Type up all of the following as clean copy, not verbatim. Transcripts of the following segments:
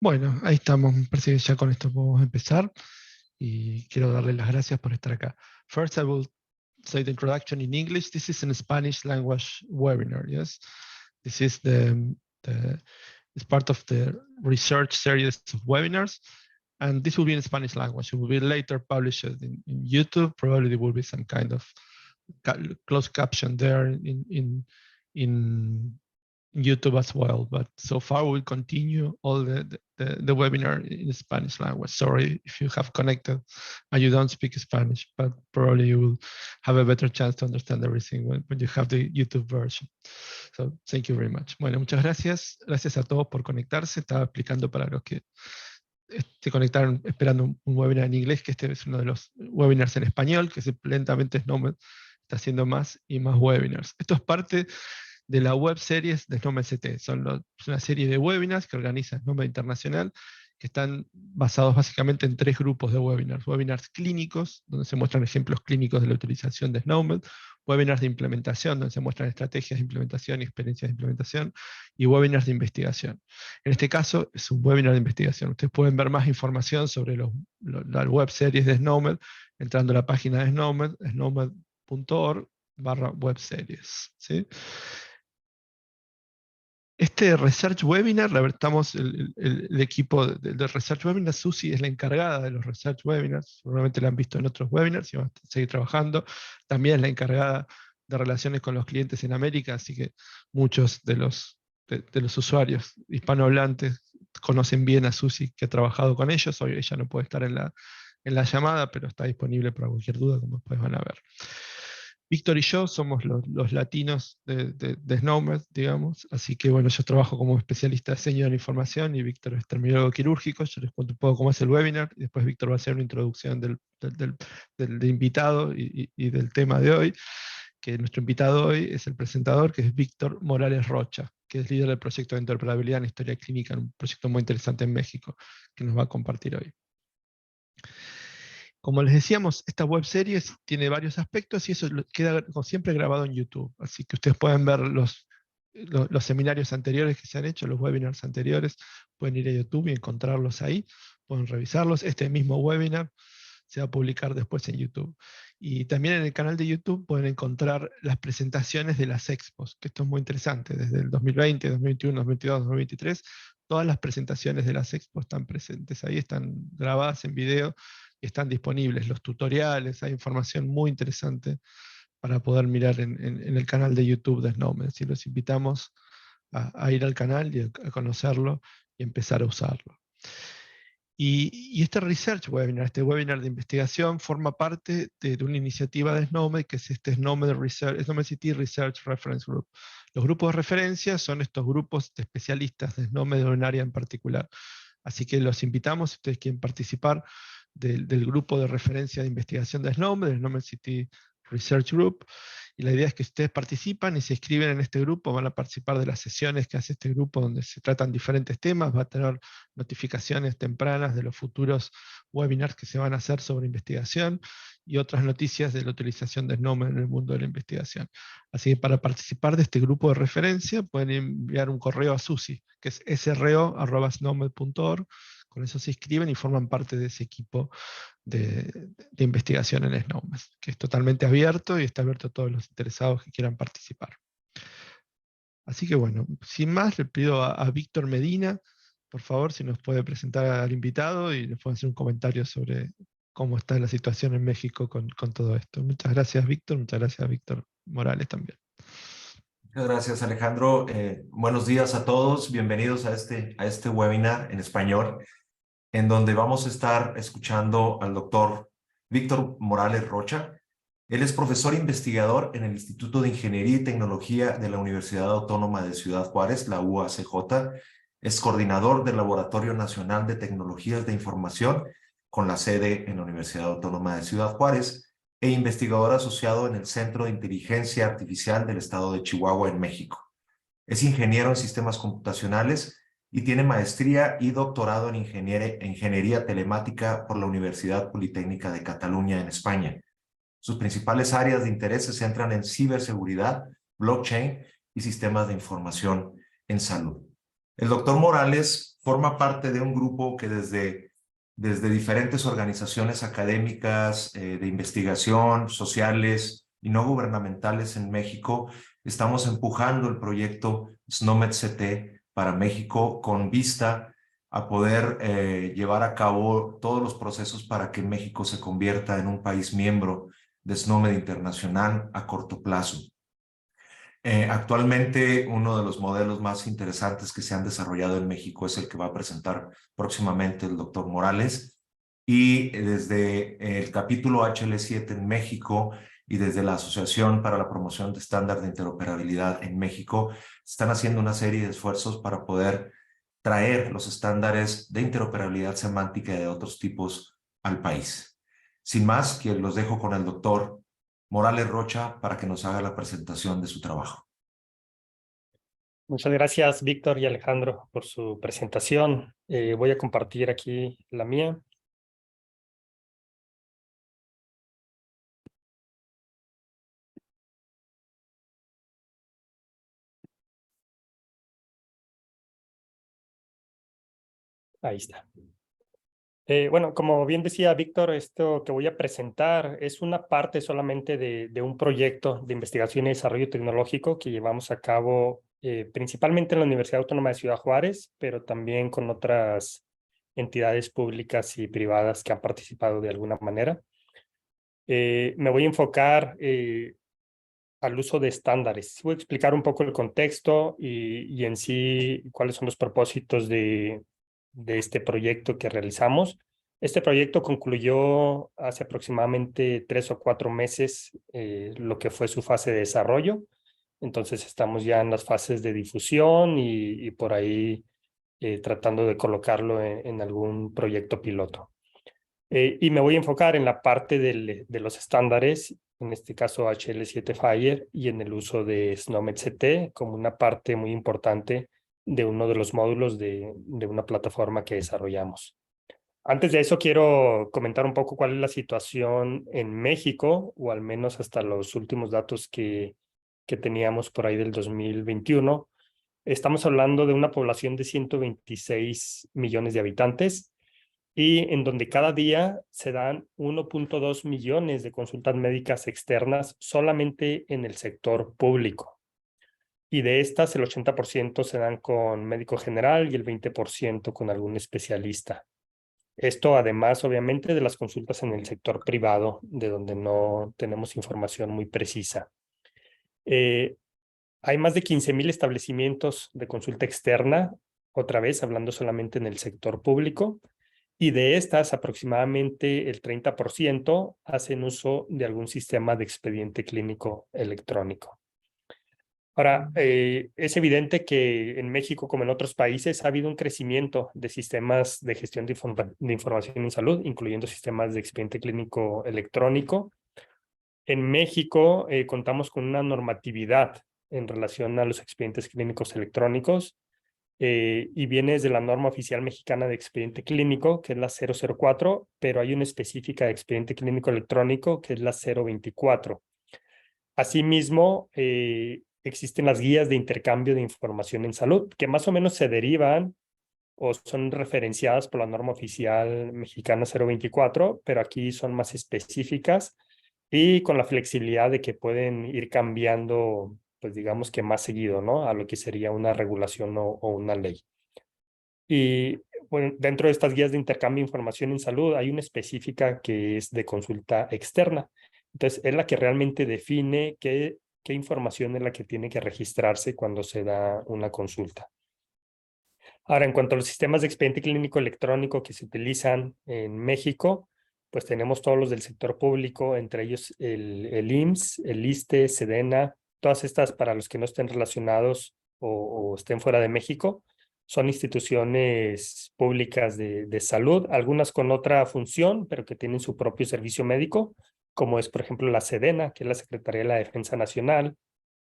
Bueno, ahí estamos. Me parece que ya con esto podemos empezar y quiero darle las gracias por estar acá. First, I will say the introduction in English. This is a Spanish language webinar, yes? This is it's part of the research series of webinars, and this will be in Spanish language. It will be later published in YouTube. Probably there will be some kind of closed caption there in YouTube as well, but so far we'll continue all the webinar in Spanish language. Sorry if you have connected and you don't speak Spanish, but probably you will have a better chance to understand everything when you have the YouTube version. So thank you very much. Bueno, muchas gracias. Gracias a todos por conectarse. Estaba explicando para los que se conectaron esperando un webinar en inglés, que este es uno de los webinars en español, que lentamente SNOMED está haciendo más y más webinars. Esto es parte de la web series de SNOMED CT. Es una serie de webinars que organiza SNOMED Internacional, que están basados básicamente en 3 grupos de webinars. Webinars clínicos, donde se muestran ejemplos clínicos de la utilización de SNOMED, webinars de implementación, donde se muestran estrategias de implementación y experiencias de implementación, y webinars de investigación. En este caso es un webinar de investigación. Ustedes pueden ver más información sobre las web series de SNOMED entrando a la página de SNOMED, snomed.org/webseries. ¿Sí? Este Research Webinar, la verdad, estamos, el equipo de Research Webinar, Susi es la encargada de los Research Webinars, seguramente la han visto en otros webinars y vamos a seguir trabajando. También es la encargada de relaciones con los clientes en América, así que muchos de los usuarios hispanohablantes conocen bien a Susi, que ha trabajado con ellos. Hoy ella no puede estar en la llamada, pero está disponible para cualquier duda, como después van a ver. Víctor y yo somos los latinos de SNOMED, digamos, así que bueno, yo trabajo como especialista de diseño de la información y Víctor es terminólogo quirúrgico. Yo les cuento un poco cómo es el webinar y después Víctor va a hacer una introducción del invitado y del tema de hoy, que nuestro invitado hoy es el presentador, que es Víctor Morales Rocha, que es líder del proyecto de interoperabilidad en historia clínica, un proyecto muy interesante en México, que nos va a compartir hoy. Como les decíamos, esta web series tiene varios aspectos y eso queda como siempre grabado en YouTube. Así que ustedes pueden ver los seminarios anteriores que se han hecho, los webinars anteriores, pueden ir a YouTube y encontrarlos ahí, pueden revisarlos. Este mismo webinar se va a publicar después en YouTube. Y también en el canal de YouTube pueden encontrar las presentaciones de las expos, que esto es muy interesante, desde el 2020, 2021, 2022, 2023, todas las presentaciones de las expos están presentes ahí, están grabadas en video, están disponibles los tutoriales, hay información muy interesante para poder mirar en el canal de YouTube de SNOMED. Si los invitamos a ir al canal y a conocerlo y empezar a usarlo. Y este Research Webinar, este webinar de investigación, forma parte de una iniciativa de SNOMED, que es este SNOMED City Research Reference Group. Los grupos de referencia son estos grupos de especialistas de SNOMED en un área en particular. Así que los invitamos, si ustedes quieren participar del grupo de referencia de investigación de SNOMED, el SNOMED City Research Group, y la idea es que ustedes participan y se inscriben en este grupo, van a participar de las sesiones que hace este grupo donde se tratan diferentes temas, va a tener notificaciones tempranas de los futuros webinars que se van a hacer sobre investigación y otras noticias de la utilización de SNOMED en el mundo de la investigación. Así que para participar de este grupo de referencia pueden enviar un correo a Susi, que es sro@snomed.org. Con eso se inscriben y forman parte de ese equipo de investigación en SNOMED, que es totalmente abierto y está abierto a todos los interesados que quieran participar. Así que bueno, sin más, le pido a Víctor Medina, por favor, si nos puede presentar al invitado y nos puede hacer un comentario sobre cómo está la situación en México con todo esto. Muchas gracias, Víctor. Muchas gracias, Víctor Morales también. Muchas gracias, Alejandro. Buenos días a todos. Bienvenidos a este webinar en español, en donde vamos a estar escuchando al doctor Víctor Morales Rocha. Él es profesor investigador en el Instituto de Ingeniería y Tecnología de la Universidad Autónoma de Ciudad Juárez, la UACJ. Es coordinador del Laboratorio Nacional de Tecnologías de Información, con la sede en la Universidad Autónoma de Ciudad Juárez, e investigador asociado en el Centro de Inteligencia Artificial del Estado de Chihuahua, en México. Es ingeniero en sistemas computacionales y tiene maestría y doctorado en ingeniería telemática por la Universidad Politécnica de Cataluña, en España. Sus principales áreas de interés se centran en ciberseguridad, blockchain y sistemas de información en salud. El doctor Morales forma parte de un grupo que desde diferentes organizaciones académicas, de investigación, sociales y no gubernamentales en México, estamos empujando el proyecto SNOMED-CT para México con vista a poder llevar a cabo todos los procesos para que México se convierta en un país miembro de SNOMED Internacional a corto plazo. Actualmente, uno de los modelos más interesantes que se han desarrollado en México es el que va a presentar próximamente el doctor Morales. Y desde el capítulo HL7 en México y desde la Asociación para la Promoción de Estándar de Interoperabilidad en México, están haciendo una serie de esfuerzos para poder traer los estándares de interoperabilidad semántica y de otros tipos al país. Sin más, que los dejo con el doctor Morales Rocha para que nos haga la presentación de su trabajo. Muchas gracias, Víctor y Alejandro, por su presentación. Voy a compartir aquí la mía. Ahí está. Bueno, como bien decía Víctor, esto que voy a presentar es una parte solamente de un proyecto de investigación y desarrollo tecnológico que llevamos a cabo principalmente en la Universidad Autónoma de Ciudad Juárez, pero también con otras entidades públicas y privadas que han participado de alguna manera. Me voy a enfocar al uso de estándares. Voy a explicar un poco el contexto y en sí cuáles son los propósitos de este proyecto que realizamos. Este proyecto concluyó hace aproximadamente 3 o 4 meses lo que fue su fase de desarrollo. Entonces estamos ya en las fases de difusión y por ahí tratando de colocarlo en algún proyecto piloto. Y me voy a enfocar en la parte de los estándares, en este caso HL7 Fire, y en el uso de SNOMED-CT como una parte muy importante de uno de los módulos de una plataforma que desarrollamos. Antes de eso, quiero comentar un poco cuál es la situación en México, o al menos hasta los últimos datos que teníamos por ahí del 2021. Estamos hablando de una población de 126 millones de habitantes, y en donde cada día se dan 1.2 millones de consultas médicas externas solamente en el sector público. Y de estas, el 80% se dan con médico general y el 20% con algún especialista. Esto además, obviamente, de las consultas en el sector privado, de donde no tenemos información muy precisa. Hay más de 15,000 establecimientos de consulta externa, otra vez hablando solamente en el sector público, y de estas aproximadamente el 30% hacen uso de algún sistema de expediente clínico electrónico. Ahora, es evidente que en México, como en otros países, ha habido un crecimiento de sistemas de gestión de información en salud, incluyendo sistemas de expediente clínico electrónico. En México contamos con una normatividad en relación a los expedientes clínicos electrónicos y viene desde la norma oficial mexicana de expediente clínico, que es la 004, pero hay una específica de expediente clínico electrónico, que es la 024. Asimismo, existen las guías de intercambio de información en salud, que más o menos se derivan o son referenciadas por la norma oficial mexicana 024, pero aquí son más específicas y con la flexibilidad de que pueden ir cambiando, pues digamos que más seguido, ¿no? A lo que sería una regulación o una ley. Y bueno, dentro de estas guías de intercambio de información en salud hay una específica que es de consulta externa. Entonces, es la que realmente define qué información es la que tiene que registrarse cuando se da una consulta. Ahora, en cuanto a los sistemas de expediente clínico electrónico que se utilizan en México, pues tenemos todos los del sector público, entre ellos el IMSS, el ISSSTE, SEDENA, todas estas para los que no estén relacionados o estén fuera de México, son instituciones públicas de salud, algunas con otra función, pero que tienen su propio servicio médico, como es, por ejemplo, la SEDENA, que es la Secretaría de la Defensa Nacional,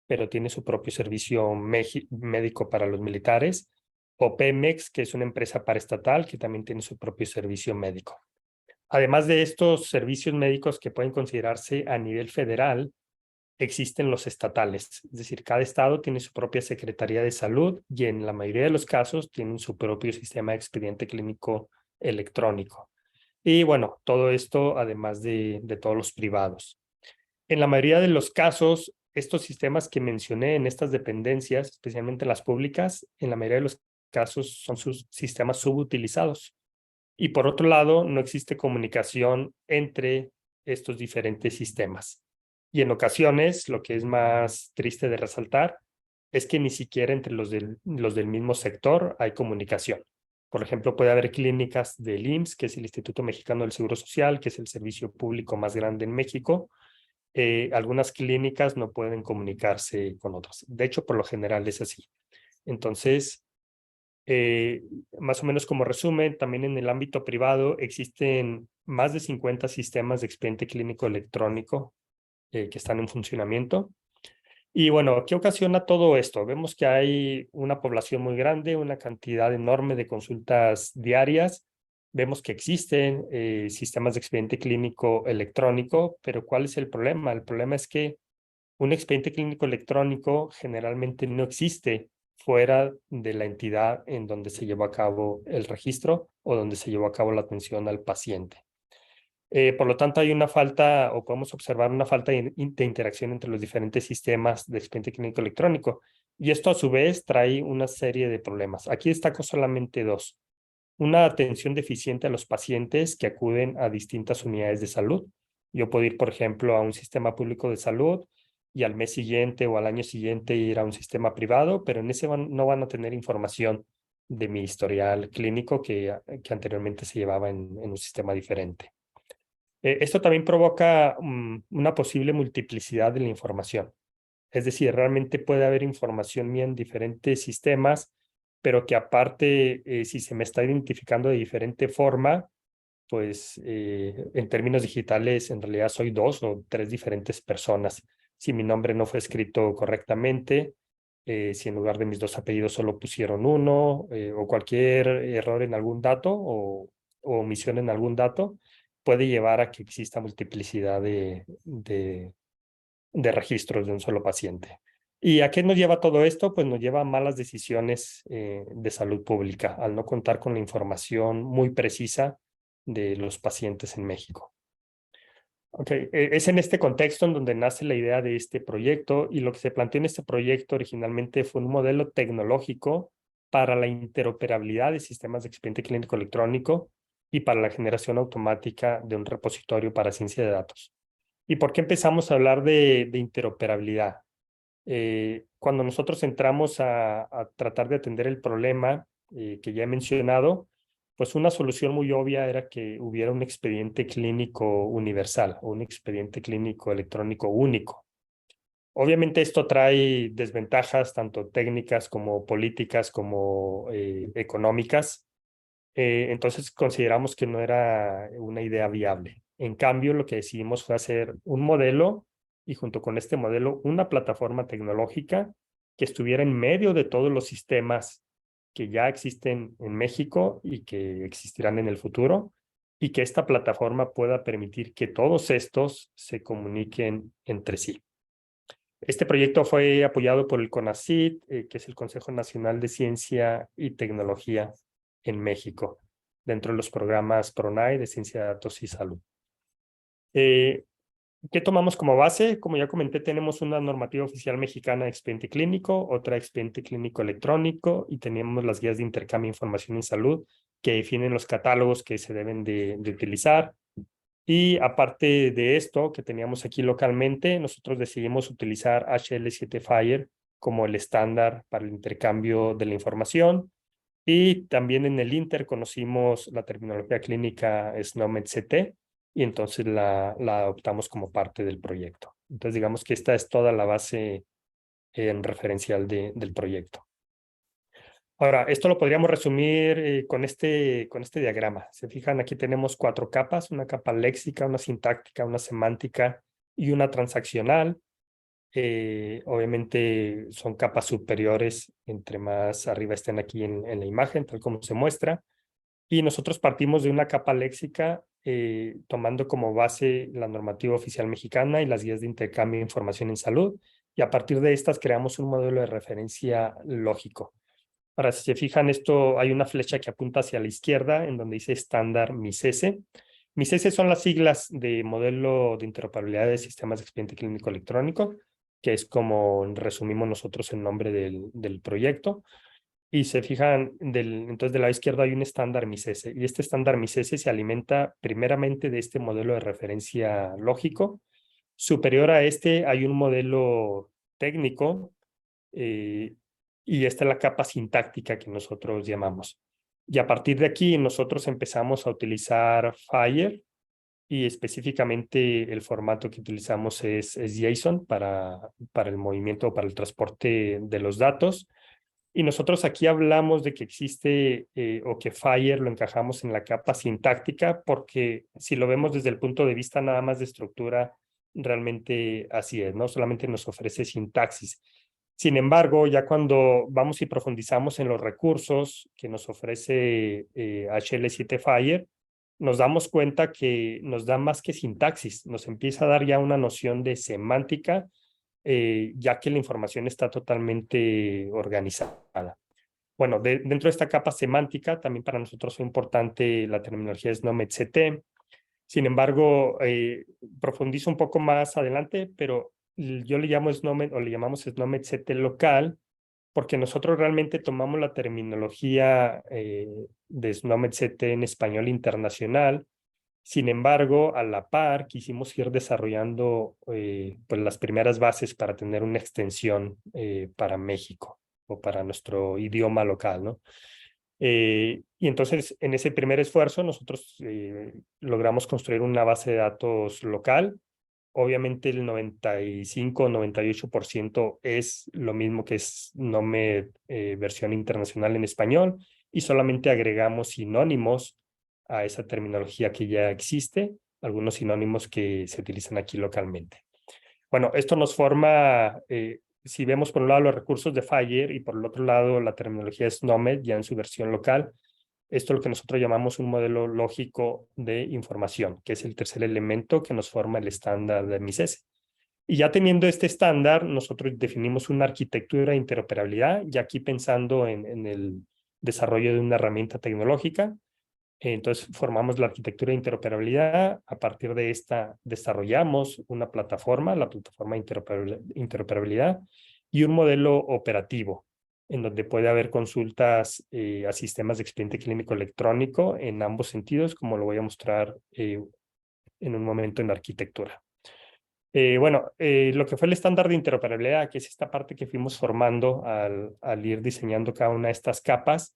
pero tiene su propio servicio médico para los militares, o Pemex, que es una empresa paraestatal que también tiene su propio servicio médico. Además de estos servicios médicos que pueden considerarse a nivel federal, existen los estatales. Es decir, cada estado tiene su propia Secretaría de Salud y en la mayoría de los casos tienen su propio sistema de expediente clínico electrónico. Y bueno, todo esto además de todos los privados. En la mayoría de los casos, estos sistemas que mencioné en estas dependencias, especialmente las públicas, en la mayoría de los casos son sus sistemas subutilizados. Y por otro lado, no existe comunicación entre estos diferentes sistemas. Y en ocasiones, lo que es más triste de resaltar, es que ni siquiera entre los del mismo sector hay comunicación. Por ejemplo, puede haber clínicas del IMSS, que es el Instituto Mexicano del Seguro Social, que es el servicio público más grande en México. Algunas clínicas no pueden comunicarse con otras. De hecho, por lo general es así. Entonces, más o menos como resumen, también en el ámbito privado existen más de 50 sistemas de expediente clínico electrónico que están en funcionamiento. Y bueno, ¿qué ocasiona todo esto? Vemos que hay una población muy grande, una cantidad enorme de consultas diarias. Vemos que existen sistemas de expediente clínico electrónico, pero ¿cuál es el problema? El problema es que un expediente clínico electrónico generalmente no existe fuera de la entidad en donde se llevó a cabo el registro o donde se llevó a cabo la atención al paciente. Por lo tanto, hay una falta, o podemos observar una falta de interacción entre los diferentes sistemas de expediente clínico electrónico. Y esto, a su vez, trae una serie de problemas. Aquí destaco solamente dos. Una atención deficiente a los pacientes que acuden a distintas unidades de salud. Yo puedo ir, por ejemplo, a un sistema público de salud y al mes siguiente o al año siguiente ir a un sistema privado, pero en ese no van a tener información de mi historial clínico que anteriormente se llevaba en un sistema diferente. Esto también provoca una posible multiplicidad de la información. Es decir, realmente puede haber información mía en diferentes sistemas, pero que aparte, si se me está identificando de diferente forma, pues en términos digitales en realidad soy 2 o 3 diferentes personas. Si mi nombre no fue escrito correctamente, si en lugar de mis 2 apellidos solo pusieron uno, o cualquier error en algún dato o omisión en algún dato, puede llevar a que exista multiplicidad de registros de un solo paciente. ¿Y a qué nos lleva todo esto? Pues nos lleva a malas decisiones de salud pública, al no contar con la información muy precisa de los pacientes en México. Es en este contexto en donde nace la idea de este proyecto, y lo que se planteó en este proyecto originalmente fue un modelo tecnológico para la interoperabilidad de sistemas de expediente clínico electrónico y para la generación automática de un repositorio para ciencia de datos. ¿Y por qué empezamos a hablar de interoperabilidad? Cuando nosotros entramos a tratar de atender el problema que ya he mencionado, pues una solución muy obvia era que hubiera un expediente clínico universal o un expediente clínico electrónico único. Obviamente esto trae desventajas tanto técnicas como políticas como económicas. Entonces consideramos que no era una idea viable. En cambio, lo que decidimos fue hacer un modelo y junto con este modelo una plataforma tecnológica que estuviera en medio de todos los sistemas que ya existen en México y que existirán en el futuro, y que esta plataforma pueda permitir que todos estos se comuniquen entre sí. Este proyecto fue apoyado por el CONACYT, que es el Consejo Nacional de Ciencia y Tecnología en México, dentro de los programas PRONAI de Ciencia de Datos y Salud. ¿Qué tomamos como base? Como ya comenté, tenemos una normativa oficial mexicana de expediente clínico, otra expediente clínico electrónico, y tenemos las guías de intercambio de información en salud que definen los catálogos que se deben de utilizar. Y aparte de esto que teníamos aquí localmente, nosotros decidimos utilizar HL7 como el estándar para el intercambio de la información. Y también en el Inter conocimos la terminología clínica SNOMED-CT, y entonces la adoptamos como parte del proyecto. Entonces digamos que esta es toda la base en referencial del proyecto. Ahora, esto lo podríamos resumir con este diagrama. Se fijan, aquí tenemos 4 capas: una capa léxica, una sintáctica, una semántica y una transaccional. Obviamente son capas superiores entre más arriba estén aquí en la imagen, tal como se muestra. Y nosotros partimos de una capa léxica tomando como base la normativa oficial mexicana y las guías de intercambio de información en salud, y a partir de estas creamos un modelo de referencia lógico. Ahora, si se fijan, esto hay una flecha que apunta hacia la izquierda en donde dice estándar MIS-S. MIS-S son las siglas de modelo de interoperabilidad de sistemas de expediente clínico electrónico, que es como resumimos nosotros el nombre del proyecto. Y se fijan, entonces del lado izquierdo hay un estándar MIS-S, y este estándar MIS-S se alimenta primeramente de este modelo de referencia lógico. Superior a este hay un modelo técnico, y esta es la capa sintáctica que nosotros llamamos. Y a partir de aquí nosotros empezamos a utilizar FHIR, y específicamente el formato que utilizamos es JSON para el movimiento, para el transporte de los datos. Y nosotros aquí hablamos de que existe o que FHIR lo encajamos en la capa sintáctica, porque si lo vemos desde el punto de vista nada más de estructura, realmente así es, ¿no? Solamente nos ofrece sintaxis. Sin embargo, ya cuando vamos y profundizamos en los recursos que nos ofrece HL7 FHIR, nos damos cuenta que nos da más que sintaxis, nos empieza a dar ya una noción de semántica, ya que la información está totalmente organizada. Bueno, dentro de esta capa semántica, también para nosotros es importante la terminología SNOMED-CT. Sin embargo, profundizo un poco más adelante, pero yo le llamo SNOMED o le llamamos SNOMED-CT local, porque nosotros realmente tomamos la terminología de SNOMED-CT en español internacional. Sin embargo, a la par quisimos ir desarrollando pues las primeras bases para tener una extensión para México o para nuestro idioma local, ¿no? Y entonces, en ese primer esfuerzo, nosotros logramos construir una base de datos local. Obviamente el 95 o 98% es lo mismo que es NOMED versión internacional en español, y solamente agregamos sinónimos a esa terminología que ya existe, algunos sinónimos que se utilizan aquí localmente. Bueno, esto nos forma, si vemos por un lado los recursos de FHIR y por el otro lado la terminología SNOMED ya en su versión local, esto es lo que nosotros llamamos un modelo lógico de información, que es el tercer elemento que nos forma el estándar de MIS-S. Y ya teniendo este estándar, nosotros definimos una arquitectura de interoperabilidad, ya aquí pensando en el desarrollo de una herramienta tecnológica. Entonces formamos la arquitectura de interoperabilidad. A partir de esta desarrollamos una plataforma, la plataforma de interoperabilidad, y un modelo operativo en donde puede haber consultas a sistemas de expediente clínico electrónico en ambos sentidos, como lo voy a mostrar en un momento en la arquitectura. Lo que fue el estándar de interoperabilidad, que es esta parte que fuimos formando al ir diseñando cada una de estas capas,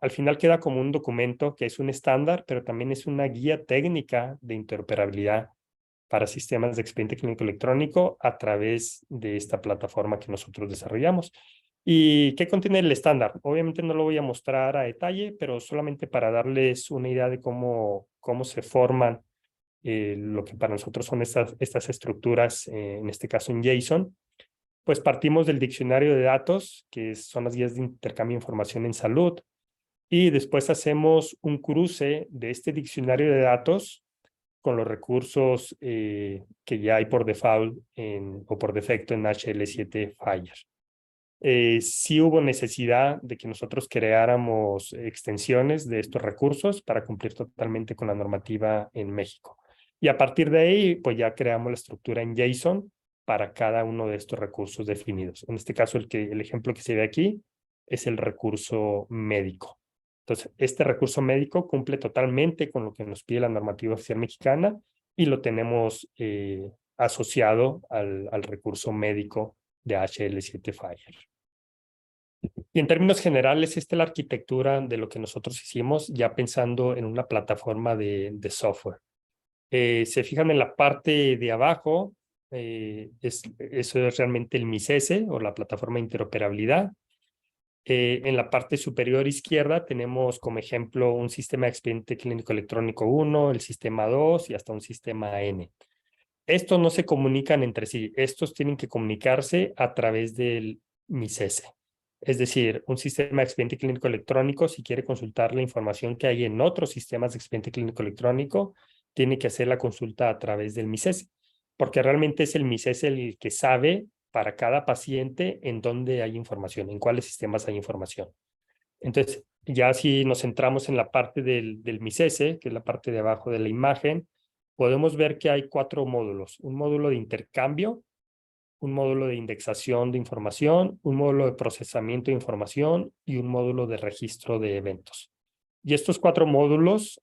al final queda como un documento que es un estándar, pero también es una guía técnica de interoperabilidad para sistemas de expediente clínico electrónico a través de esta plataforma que nosotros desarrollamos. ¿Y qué contiene el estándar? Obviamente no lo voy a mostrar a detalle, pero solamente para darles una idea de cómo se forman lo que para nosotros son estas estructuras, en este caso en JSON. Pues partimos del diccionario de datos, que son las guías de intercambio de información en salud, y después hacemos un cruce de este diccionario de datos con los recursos que ya hay por default o por defecto en HL7 FHIR. Sí hubo necesidad de que nosotros creáramos extensiones de estos recursos para cumplir totalmente con la normativa en México. Y a partir de ahí, pues ya creamos la estructura en JSON para cada uno de estos recursos definidos. En este caso, el ejemplo que se ve aquí es el recurso médico. Entonces, este recurso médico cumple totalmente con lo que nos pide la normativa oficial mexicana y lo tenemos asociado al recurso médico de HL7 FHIR. Y en términos generales, esta es la arquitectura de lo que nosotros hicimos, ya pensando en una plataforma de software. Se fijan en la parte de abajo, eso es realmente el MIS-S o la plataforma de interoperabilidad. En la parte superior izquierda tenemos como ejemplo un sistema de expediente clínico electrónico 1, el sistema 2 y hasta un sistema N. Estos no se comunican entre sí, estos tienen que comunicarse a través del MIS-S. Es decir, un sistema de expediente clínico electrónico, si quiere consultar la información que hay en otros sistemas de expediente clínico electrónico, tiene que hacer la consulta a través del MICESE, porque realmente es el MICESE el que sabe para cada paciente en dónde hay información, en cuáles sistemas hay información. Entonces, ya si nos centramos en la parte del MICESE, que es la parte de abajo de la imagen, podemos ver que hay 4 módulos. Un módulo de intercambio, un módulo de indexación de información, un módulo de procesamiento de información y un módulo de registro de eventos. Y estos 4 módulos,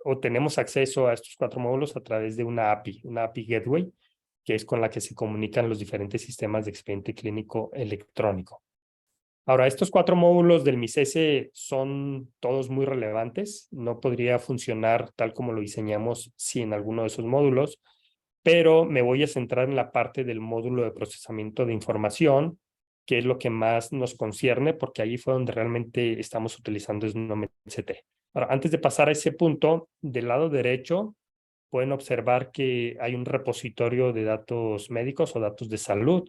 o tenemos acceso a estos 4 módulos a través de una API Gateway, que es con la que se comunican los diferentes sistemas de expediente clínico electrónico. Ahora, estos 4 módulos del MICESE son todos muy relevantes. No podría funcionar tal como lo diseñamos sin alguno de esos módulos, pero me voy a centrar en la parte del módulo de procesamiento de información, que es lo que más nos concierne, porque ahí fue donde realmente estamos utilizando SNOMED-CT. Ahora, antes de pasar a ese punto, del lado derecho, pueden observar que hay un repositorio de datos médicos o datos de salud,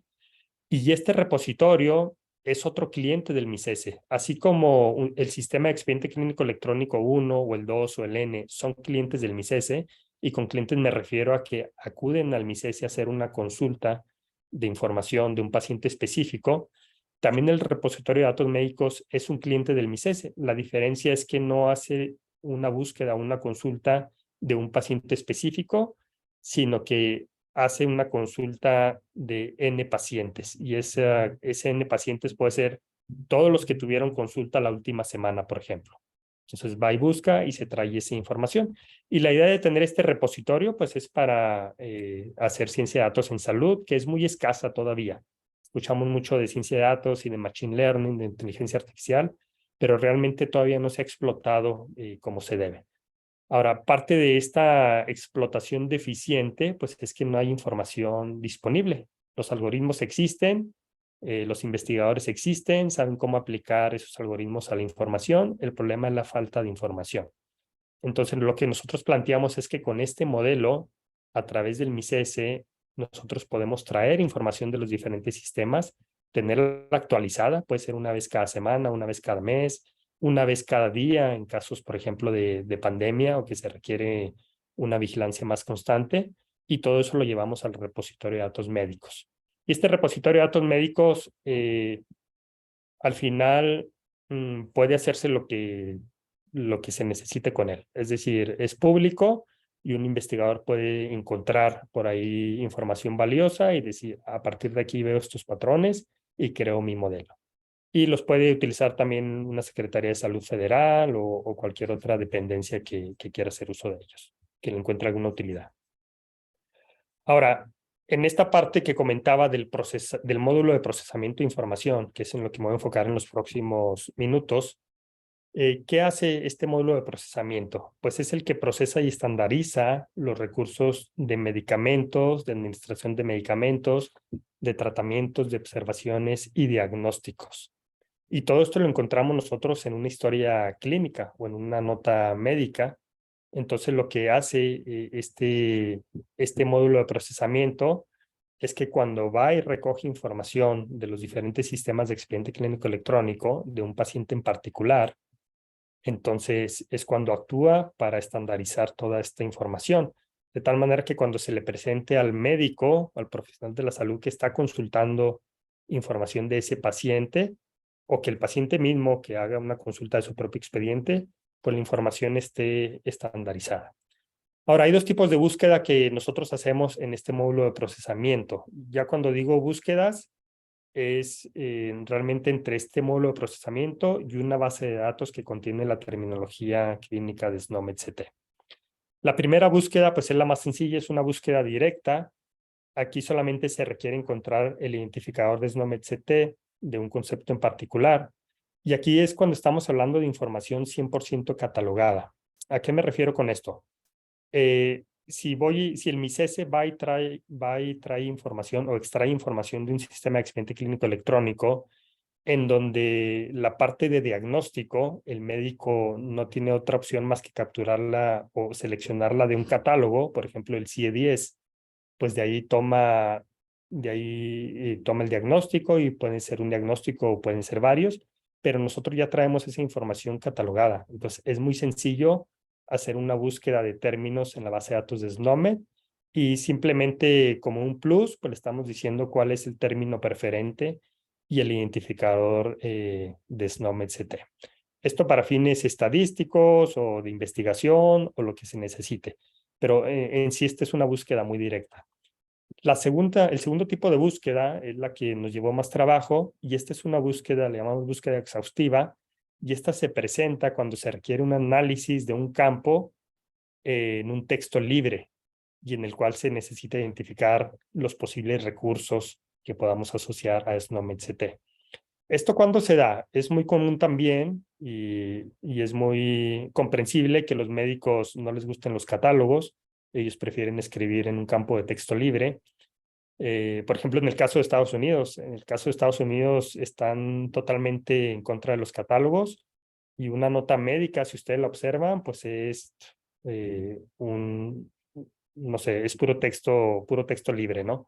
y este repositorio es otro cliente del MICESE. Así como el sistema de expediente clínico electrónico 1 o el 2 o el N son clientes del MICESE, y con clientes me refiero a que acuden al MICESE a hacer una consulta de información de un paciente específico. También el repositorio de datos médicos es un cliente del MICESE. La diferencia es que no hace una búsqueda o una consulta de un paciente específico, sino que hace una consulta de N pacientes, y ese N pacientes puede ser todos los que tuvieron consulta la última semana, por ejemplo. Entonces va y busca y se trae esa información. Y la idea de tener este repositorio, pues es para hacer ciencia de datos en salud, que es muy escasa todavía. Escuchamos mucho de ciencia de datos y de machine learning, de inteligencia artificial, pero realmente todavía no se ha explotado como se debe. Ahora, parte de esta explotación deficiente, pues es que no hay información disponible. Los algoritmos existen, los investigadores existen, saben cómo aplicar esos algoritmos a la información. El problema es la falta de información. Entonces, lo que nosotros planteamos es que con este modelo, a través del MICESE, nosotros podemos traer información de los diferentes sistemas, tenerla actualizada, puede ser una vez cada semana, una vez cada mes, una vez cada día, en casos, por ejemplo, de pandemia o que se requiere una vigilancia más constante, y todo eso lo llevamos al repositorio de datos médicos. Y este repositorio de datos médicos, al final, puede hacerse lo que se necesite con él. Es decir, es público y un investigador puede encontrar por ahí información valiosa y decir, a partir de aquí veo estos patrones y creo mi modelo. Y los puede utilizar también una Secretaría de Salud Federal o cualquier otra dependencia que quiera hacer uso de ellos, que le encuentre alguna utilidad. Ahora, en esta parte que comentaba del módulo de procesamiento de información, que es en lo que me voy a enfocar en los próximos minutos, ¿qué hace este módulo de procesamiento? Pues es el que procesa y estandariza los recursos de medicamentos, de administración de medicamentos, de tratamientos, de observaciones y diagnósticos. Y todo esto lo encontramos nosotros en una historia clínica o en una nota médica. Entonces, lo que hace este módulo de procesamiento es que cuando va y recoge información de los diferentes sistemas de expediente clínico electrónico de un paciente en particular, entonces es cuando actúa para estandarizar toda esta información, de tal manera que cuando se le presente al médico, al profesional de la salud que está consultando información de ese paciente, o que el paciente mismo que haga una consulta de su propio expediente, pues la información esté estandarizada. Ahora, hay 2 tipos de búsqueda que nosotros hacemos en este módulo de procesamiento. Ya cuando digo búsquedas, es realmente entre este módulo de procesamiento y una base de datos que contiene la terminología clínica de SNOMED-CT. La primera búsqueda, pues es la más sencilla, es una búsqueda directa. Aquí solamente se requiere encontrar el identificador de SNOMED-CT de un concepto en particular. Y aquí es cuando estamos hablando de información 100% catalogada. ¿A qué me refiero con esto? Si el MICESE va y trae información o extrae información de un sistema de expediente clínico electrónico, en donde la parte de diagnóstico, el médico no tiene otra opción más que capturarla o seleccionarla de un catálogo, por ejemplo, el CIE-10, pues de ahí toma el diagnóstico, y puede ser un diagnóstico o pueden ser varios, pero nosotros ya traemos esa información catalogada. Entonces, es muy sencillo hacer una búsqueda de términos en la base de datos de SNOMED y simplemente como un plus, pues le estamos diciendo cuál es el término preferente y el identificador de SNOMED-CT. Esto para fines estadísticos o de investigación o lo que se necesite, pero en sí esta es una búsqueda muy directa. El segundo tipo de búsqueda es la que nos llevó más trabajo y esta es una búsqueda, le llamamos búsqueda exhaustiva, y esta se presenta cuando se requiere un análisis de un campo en un texto libre y en el cual se necesita identificar los posibles recursos que podamos asociar a SNOMED-CT. ¿Esto cuándo se da? Es muy común también y es muy comprensible que los médicos no les gusten los catálogos, ellos prefieren escribir en un campo de texto libre. Por ejemplo, en el caso de Estados Unidos, están totalmente en contra de los catálogos y una nota médica, si ustedes la observan, pues es no sé, es puro texto libre, ¿no?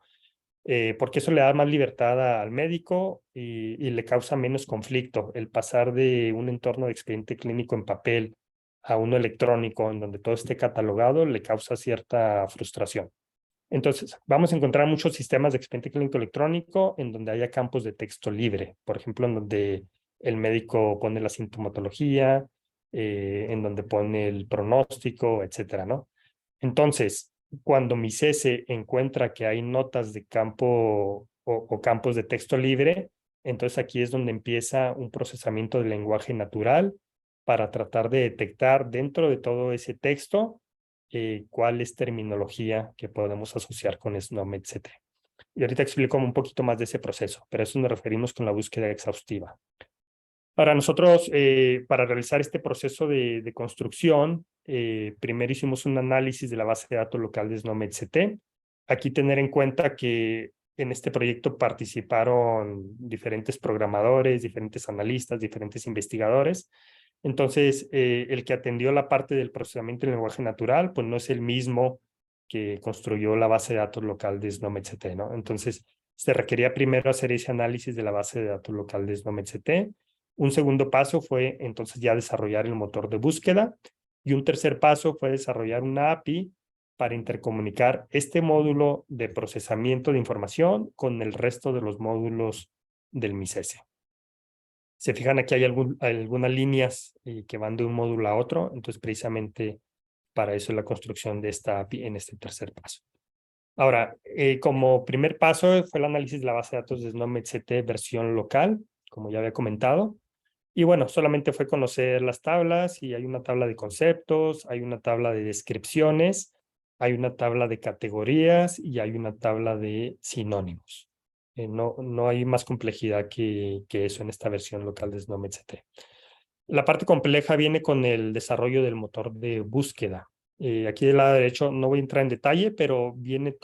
Porque eso le da más libertad al médico y le causa menos conflicto. El pasar de un entorno de expediente clínico en papel a uno electrónico, en donde todo esté catalogado, le causa cierta frustración. Entonces, vamos a encontrar muchos sistemas de expediente clínico electrónico en donde haya campos de texto libre, por ejemplo, en donde el médico pone la sintomatología, en donde pone el pronóstico, etcétera, ¿no? Entonces, cuando mi CESE encuentra que hay notas de campo o campos de texto libre, entonces aquí es donde empieza un procesamiento de lenguaje natural para tratar de detectar dentro de todo ese texto cuál es terminología que podemos asociar con SNOMED-CT. Y ahorita explico un poquito más de ese proceso, pero a eso nos referimos con la búsqueda exhaustiva. Ahora, nosotros, para realizar este proceso de construcción, primero hicimos un análisis de la base de datos local de SNOMED-CT. Aquí tener en cuenta que en este proyecto participaron diferentes programadores, diferentes analistas, diferentes investigadores. Entonces, el que atendió la parte del procesamiento del lenguaje natural, pues no es el mismo que construyó la base de datos local de SNOMED-CT, ¿no? Entonces, se requería primero hacer ese análisis de la base de datos local de SNOMED-CT. Un segundo paso fue entonces ya desarrollar el motor de búsqueda y un tercer paso fue desarrollar una API para intercomunicar este módulo de procesamiento de información con el resto de los módulos del MICESE. Se fijan aquí hay algunas líneas que van de un módulo a otro, entonces precisamente para eso es la construcción de esta API en este tercer paso. Ahora, como primer paso fue el análisis de la base de datos de SNOMED-CT versión local, como ya había comentado. Y bueno, solamente fue conocer las tablas y hay una tabla de conceptos, hay una tabla de descripciones, hay una tabla de categorías y hay una tabla de sinónimos. No hay más complejidad que eso en esta versión local de SNOMED-CT. La parte compleja viene con el desarrollo del motor de búsqueda. Aquí del lado derecho no voy a entrar en detalle, pero viene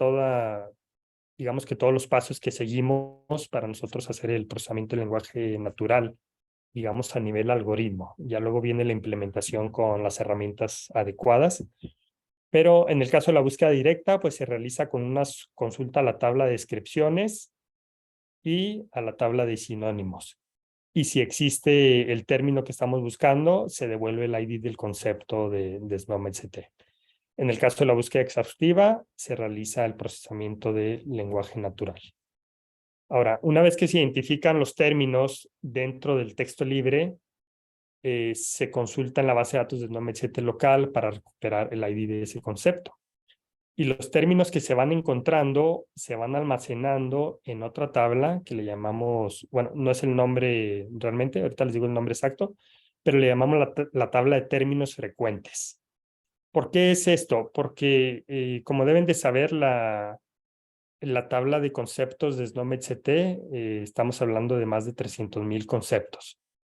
digamos que todos los pasos que seguimos para nosotros hacer el procesamiento del lenguaje natural, digamos a nivel algoritmo. Ya luego viene la implementación con las herramientas adecuadas. Pero en el caso de la búsqueda directa, pues se realiza con una consulta a la tabla de descripciones y a la tabla de sinónimos. Y si existe el término que estamos buscando, se devuelve el ID del concepto de SNOMED-CT. En el caso de la búsqueda exhaustiva, se realiza el procesamiento de lenguaje natural. Ahora, una vez que se identifican los términos dentro del texto libre, se consulta en la base de datos de SNOMED-CT local para recuperar el ID de ese concepto. Y los términos que se van encontrando se van almacenando en otra tabla que le llamamos, bueno, no es el nombre realmente, ahorita les digo el nombre exacto, pero le llamamos la tabla de términos frecuentes. ¿Por qué es esto? Porque como deben de saber, la tabla de conceptos de SNOMED-CT, estamos hablando de más de 300,000 conceptos.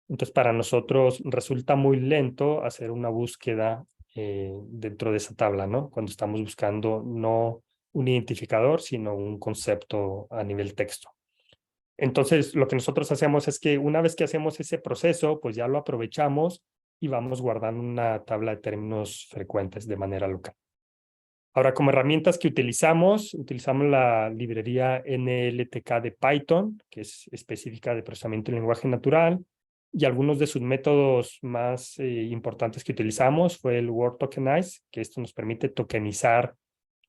Entonces, para nosotros resulta muy lento hacer una búsqueda dentro de esa tabla, ¿no? Cuando estamos buscando no un identificador, sino un concepto a nivel texto. Entonces, lo que nosotros hacemos es que una vez que hacemos ese proceso, pues ya lo aprovechamos y vamos guardando una tabla de términos frecuentes de manera local. Ahora, como herramientas que utilizamos la librería NLTK de Python, que es específica de procesamiento en lenguaje natural. y algunos de sus métodos más importantes que utilizamos fue el Word Tokenize, que esto nos permite tokenizar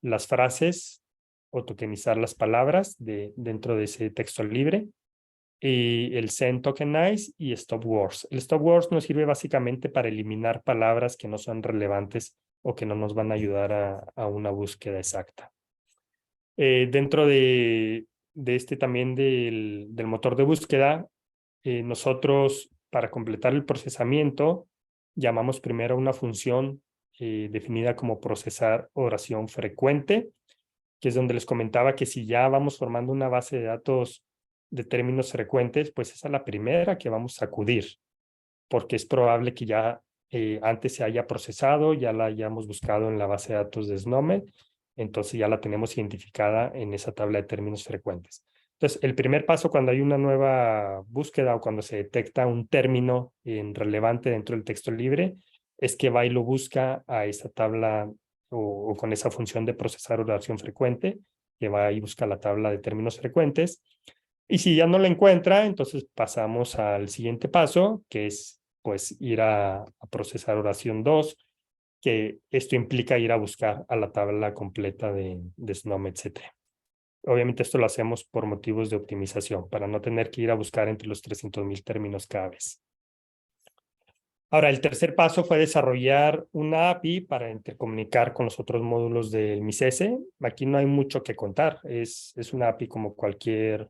las frases o tokenizar las palabras dentro de ese texto libre, y el Send Tokenize y Stop Words. El Stop Words nos sirve básicamente para eliminar palabras que no son relevantes o que no nos van a ayudar a una búsqueda exacta. Dentro de este también del motor de búsqueda, nosotros para completar el procesamiento llamamos primero a una función definida como procesar oración frecuente, que es donde les comentaba que si ya vamos formando una base de datos de términos frecuentes, pues esa es la primera que vamos a acudir, porque es probable que ya antes se haya procesado, ya la hayamos buscado en la base de datos de SNOMED, entonces ya la tenemos identificada en esa tabla de términos frecuentes. Entonces, el primer paso cuando hay una nueva búsqueda o cuando se detecta un término relevante dentro del texto libre, es que va y lo busca a esa tabla o con esa función de procesar oración frecuente, que va y busca la tabla de términos frecuentes. Y si ya no la encuentra, entonces pasamos al siguiente paso, que es pues ir a procesar oración 2, que esto implica ir a buscar a la tabla completa de SNOMED CT. Obviamente esto lo hacemos por motivos de optimización, para no tener que ir a buscar entre los 300,000 términos cada vez. Ahora, el tercer paso fue desarrollar una API para intercomunicar con los otros módulos del MISES. Aquí no hay mucho que contar, es una API como cualquier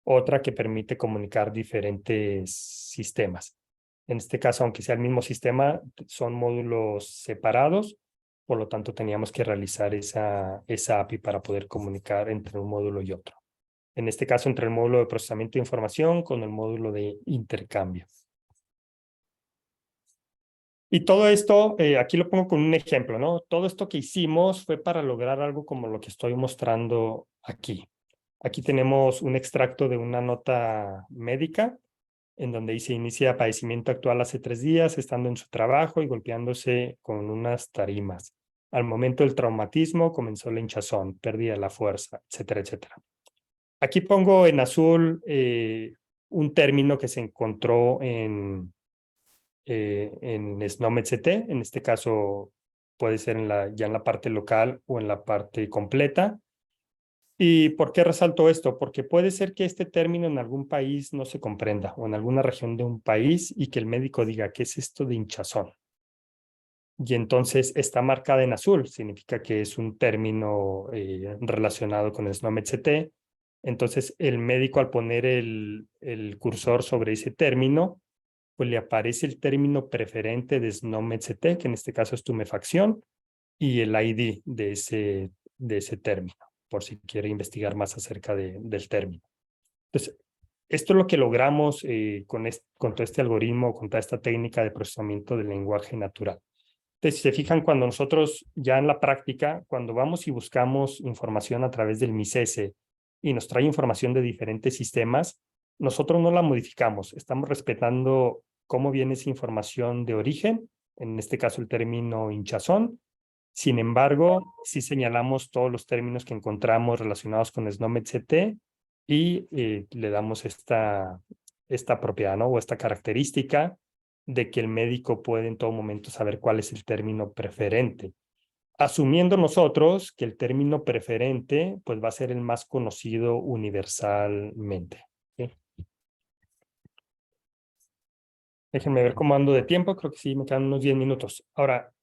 otra que permite comunicar diferentes sistemas. En este caso, aunque sea el mismo sistema, son módulos separados, por lo tanto teníamos que realizar esa API para poder comunicar entre un módulo y otro. En este caso, entre el módulo de procesamiento de información con el módulo de intercambio. Y todo esto, aquí lo pongo con un ejemplo, ¿no? Todo esto que hicimos fue para lograr algo como lo que estoy mostrando aquí. Aquí tenemos un extracto de una nota médica en donde dice inicia padecimiento actual hace 3 días, estando en su trabajo y golpeándose con unas tarimas. Al momento del traumatismo comenzó la hinchazón, pérdida de la fuerza, etcétera, etcétera. Aquí pongo en azul un término que se encontró en SNOMED CT, en este caso puede ser ya en la parte local o en la parte completa. ¿Y por qué resalto esto? Porque puede ser que este término en algún país no se comprenda o en alguna región de un país y que el médico diga, ¿qué es esto de hinchazón? Y entonces está marcada en azul, significa que es un término relacionado con el SNOMED CT. Entonces el médico al poner el cursor sobre ese término, pues le aparece el término preferente de SNOMED CT, que en este caso es tumefacción, y el ID de ese término, por si quiere investigar más acerca del término. Entonces, esto es lo que logramos con todo este algoritmo, con toda esta técnica de procesamiento del lenguaje natural. Entonces, si se fijan, cuando nosotros ya en la práctica, cuando vamos y buscamos información a través del MISES y nos trae información de diferentes sistemas, nosotros no la modificamos, estamos respetando cómo viene esa información de origen, en este caso el término hinchazón. Sin embargo, sí señalamos todos los términos que encontramos relacionados con SNOMED CT y le damos esta propiedad, ¿no? O esta característica de que el médico puede en todo momento saber cuál es el término preferente, asumiendo nosotros que el término preferente pues va a ser el más conocido universalmente. ¿Sí? Déjenme ver cómo ando de tiempo, creo que sí, me quedan unos 10 minutos. Ahora,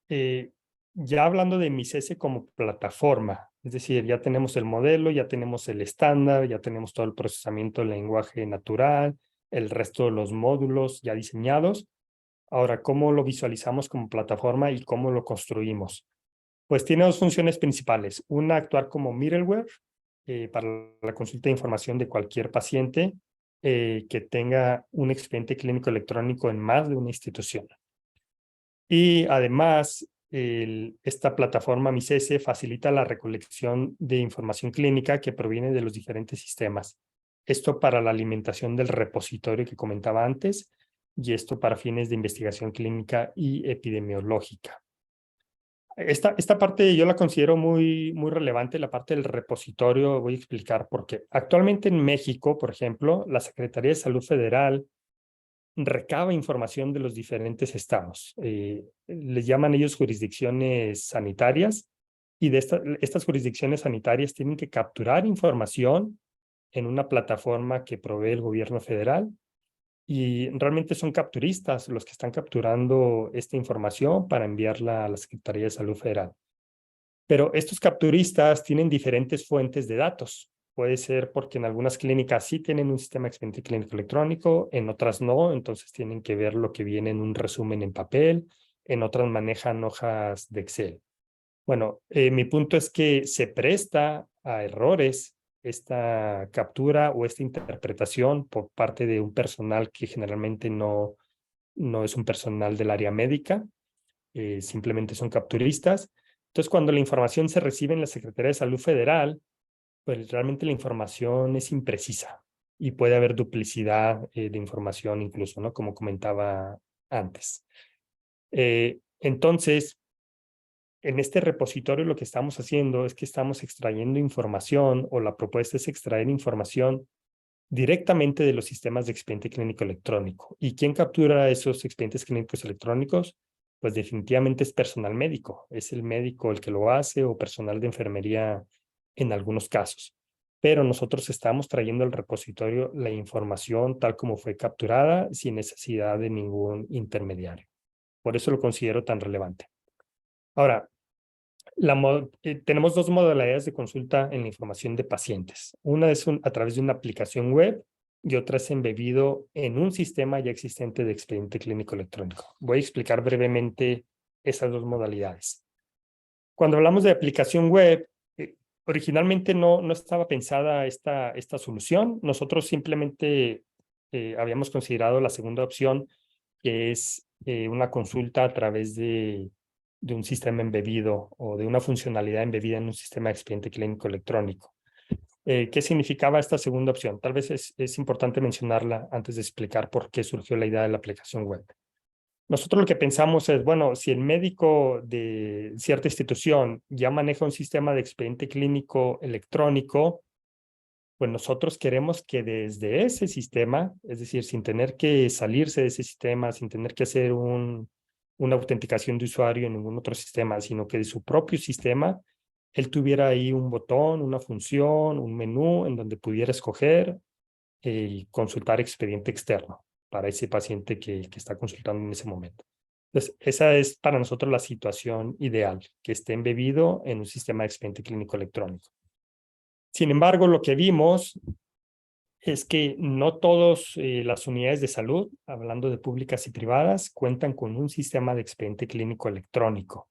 ya hablando de MISES como plataforma, es decir, ya tenemos el modelo, ya tenemos el estándar, ya tenemos todo el procesamiento del lenguaje natural, el resto de los módulos ya diseñados. Ahora, ¿cómo lo visualizamos como plataforma y cómo lo construimos? Pues tiene 2 funciones principales. Una, actuar como middleware para la consulta de información de cualquier paciente que tenga un expediente clínico electrónico en más de una institución. Y además, esta plataforma MISES facilita la recolección de información clínica que proviene de los diferentes sistemas. Esto para la alimentación del repositorio que comentaba antes, y esto para fines de investigación clínica y epidemiológica. Esta parte yo la considero muy relevante, la parte del repositorio. Voy a explicar por qué. Actualmente en México, por ejemplo, la Secretaría de Salud Federal recaba información de los diferentes estados. Les llaman ellos jurisdicciones sanitarias, y de estas jurisdicciones sanitarias tienen que capturar información en una plataforma que provee el gobierno federal, y realmente son capturistas los que están capturando esta información para enviarla a la Secretaría de Salud Federal. Pero estos capturistas tienen diferentes fuentes de datos. Puede ser porque en algunas clínicas sí tienen un sistema de expediente clínico electrónico, en otras no, entonces tienen que ver lo que viene en un resumen en papel, en otras manejan hojas de Excel. Bueno, mi punto es que se presta a errores esta captura o esta interpretación por parte de un personal que generalmente no es un personal del área médica, simplemente son capturistas. Entonces, cuando la información se recibe en la Secretaría de Salud Federal, pues realmente la información es imprecisa y puede haber duplicidad de información incluso, ¿no? Como comentaba antes. Entonces, en este repositorio lo que estamos haciendo es que estamos extrayendo información, o la propuesta es extraer información directamente de los sistemas de expediente clínico electrónico. ¿Y quién captura esos expedientes clínicos electrónicos? Pues definitivamente es personal médico. Es el médico el que lo hace, o personal de enfermería en algunos casos. Pero nosotros estamos trayendo al repositorio la información tal como fue capturada, sin necesidad de ningún intermediario. Por eso lo considero tan relevante. Ahora, tenemos dos modalidades de consulta en la información de pacientes. Una es a través de una aplicación web, y otra es embebido en un sistema ya existente de expediente clínico electrónico. Voy a explicar brevemente esas dos modalidades. Cuando hablamos de aplicación web, originalmente no estaba pensada esta solución. Nosotros simplemente habíamos considerado la segunda opción, que es una consulta a través de un sistema embebido, o de una funcionalidad embebida en un sistema de expediente clínico electrónico. ¿Qué significaba esta segunda opción? Tal vez es importante mencionarla antes de explicar por qué surgió la idea de la aplicación web. Nosotros lo que pensamos es, bueno, si el médico de cierta institución ya maneja un sistema de expediente clínico electrónico, pues nosotros queremos que desde ese sistema, es decir, sin tener que salirse de ese sistema, sin tener que hacer una autenticación de usuario en ningún otro sistema, sino que de su propio sistema, él tuviera ahí un botón, una función, un menú en donde pudiera escoger y consultar expediente externo para ese paciente que está consultando en ese momento. Entonces, esa es para nosotros la situación ideal, que esté embebido en un sistema de expediente clínico electrónico. Sin embargo, lo que vimos es que no todas las unidades de salud, hablando de públicas y privadas, cuentan con un sistema de expediente clínico electrónico.